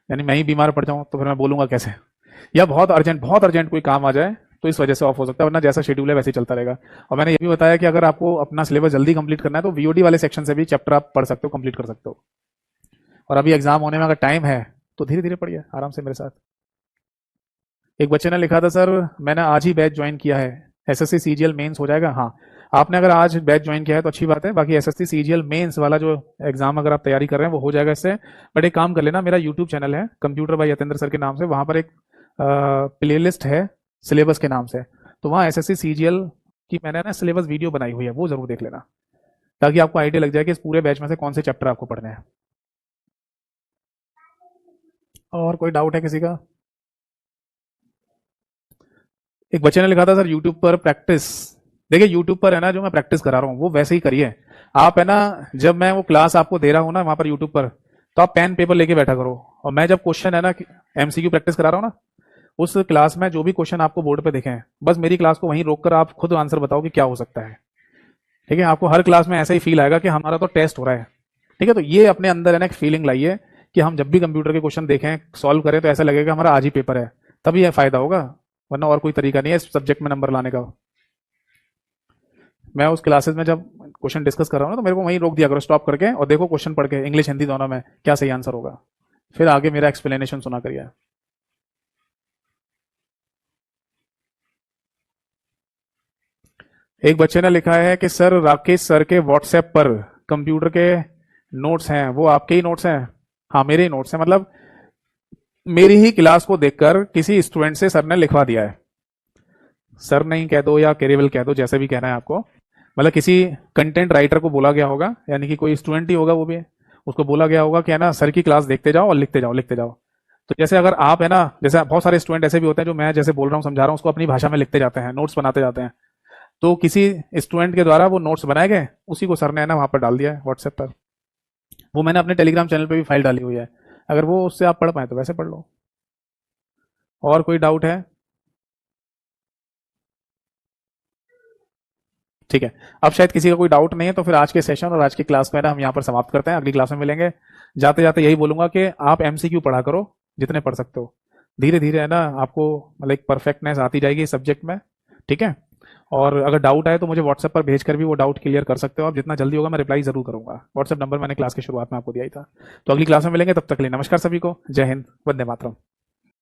यानी मैं ही बीमार पड़ जाऊं तो फिर मैं बोलूंगा कैसे, या बहुत अर्जेंट कोई काम आ जाए तो इस वजह से ऑफ हो सकता है, वरना जैसा शेड्यूल है वैसे ही चलता रहेगा। और मैंने ये भी बताया कि अगर आपको अपना सिलेबस जल्दी कंप्लीट करना है तो वीओडी वाले सेक्शन से भी चैप्टर आप पढ़ सकते हो, कंप्लीट कर सकते हो। और अभी एग्जाम होने में अगर टाइम है तो धीरे धीरे पढ़िए आराम से मेरे साथ। एक बच्चे ने लिखा था सर मैंने आज ही बैच ज्वाइन किया है, एसएससी सीजीएल मेंस हो जाएगा? हाँ, आपने अगर आज बैच ज्वाइन किया है तो अच्छी बात है। बाकी एसएससी सीजीएल मेंस वाला जो एग्जाम अगर आप तैयारी कर रहे हैं वो हो जाएगा इससे। बट एक काम कर लेना, मेरा यूट्यूब चैनल है कंप्यूटर बाय यतेंद्र सर के नाम से, वहां पर एक प्लेलिस्ट है सिलेबस के नाम से, तो वहाँ एसएससी सीजीएल की मैंने ना सिलेबस वीडियो बनाई हुई है, वो जरूर देख लेना, ताकि आपको आइडिया लग जाए कि इस पूरे बैच में से कौन से चैप्टर आपको पढ़ने हैं। और कोई डाउट है किसी का? एक बच्चे ने लिखा था सर यूट्यूब पर प्रैक्टिस, देखिए यूट्यूब पर है ना जो मैं प्रैक्टिस करा रहा हूँ वो वैसे ही करिए आप, है ना जब मैं वो क्लास आपको दे रहा हूँ ना वहां पर यूट्यूब पर, तो आप पेन पेपर लेके बैठा करो। और मैं जब क्वेश्चन है ना एमसीक्यू प्रैक्टिस करा रहा हूँ ना, उस क्लास में जो भी क्वेश्चन आपको बोर्ड पे दिखे हैं बस मेरी क्लास को वहीं रोक कर आप खुद आंसर बताओ कि क्या हो सकता है। ठीक है, आपको हर क्लास में ऐसा ही फील आएगा कि हमारा तो टेस्ट हो रहा है। ठीक है, तो ये अपने अंदर है ना एक फीलिंग लाइए कि हम जब भी कंप्यूटर के क्वेश्चन देखें सॉल्व करें तो ऐसा लगेगा हमारा आज ही पेपर है, तभी यह फायदा होगा, वरना और कोई तरीका नहीं है इस सब्जेक्ट में नंबर लाने का। मैं उस क्लासेस में जब क्वेश्चन डिस्कस कर रहा हूँ ना तो मेरे को वहीं रोक दिया करो स्टॉप करके, और देखो क्वेश्चन पढ़ के इंग्लिश हिंदी दोनों में क्या सही आंसर होगा, फिर आगे मेरा एक्सप्लेनेशन सुना करिए। एक बच्चे ने लिखा है कि सर राकेश सर के व्हाट्सएप पर कंप्यूटर के नोट्स हैं, वो आपके ही नोट्स हैं? हाँ मेरे ही नोट्स हैं, मतलब मेरी ही क्लास को देखकर किसी स्टूडेंट से सर ने लिखवा दिया है। सर नहीं कह दो या केरेवल कह दो, जैसे भी कहना है आपको, मतलब किसी कंटेंट राइटर को बोला गया होगा, यानी कि कोई स्टूडेंट ही होगा वो भी, उसको बोला गया होगा कि है ना सर की क्लास देखते जाओ और लिखते जाओ लिखते जाओ। तो जैसे अगर आप है ना, जैसे बहुत सारे स्टूडेंट ऐसे भी होते हैं जो मैं जैसे बोल रहा हूँ समझा रहा हूँ उसको अपनी भाषा में लिखते जाते हैं, नोट्स बनाते जाते हैं, तो किसी स्टूडेंट के द्वारा वो नोट्स बनाए गए, उसी को सर ने है ना वहां पर डाल दिया है व्हाट्सएप पर। वो मैंने अपने टेलीग्राम चैनल पे भी फाइल डाली हुई है, अगर वो उससे आप पढ़ पाए तो वैसे पढ़ लो। और कोई डाउट है? ठीक है, अब शायद किसी का कोई डाउट नहीं है, तो फिर आज के सेशन और आज की क्लास में ना हम यहाँ पर समाप्त करते हैं। अगली क्लास में मिलेंगे। जाते जाते यही बोलूंगा कि आप एमसीक्यू पढ़ा करो जितने पढ़ सकते हो। धीरे धीरे है ना आपको मतलब एक परफेक्टनेस आती जाएगी इस सब्जेक्ट में। ठीक है, और अगर डाउट आए तो मुझे व्हाट्सएप पर भेज कर भी वो डाउट क्लियर कर सकते हो आप। जितना जल्दी होगा मैं रिप्लाई जरूर करूंगा। व्हाट्सएप नंबर मैंने क्लास की शुरुआत में आपको दिया ही था। तो अगली क्लास में मिलेंगे, तब तक के लिए नमस्कार सभी को। जय हिंद, वंदे मातरम।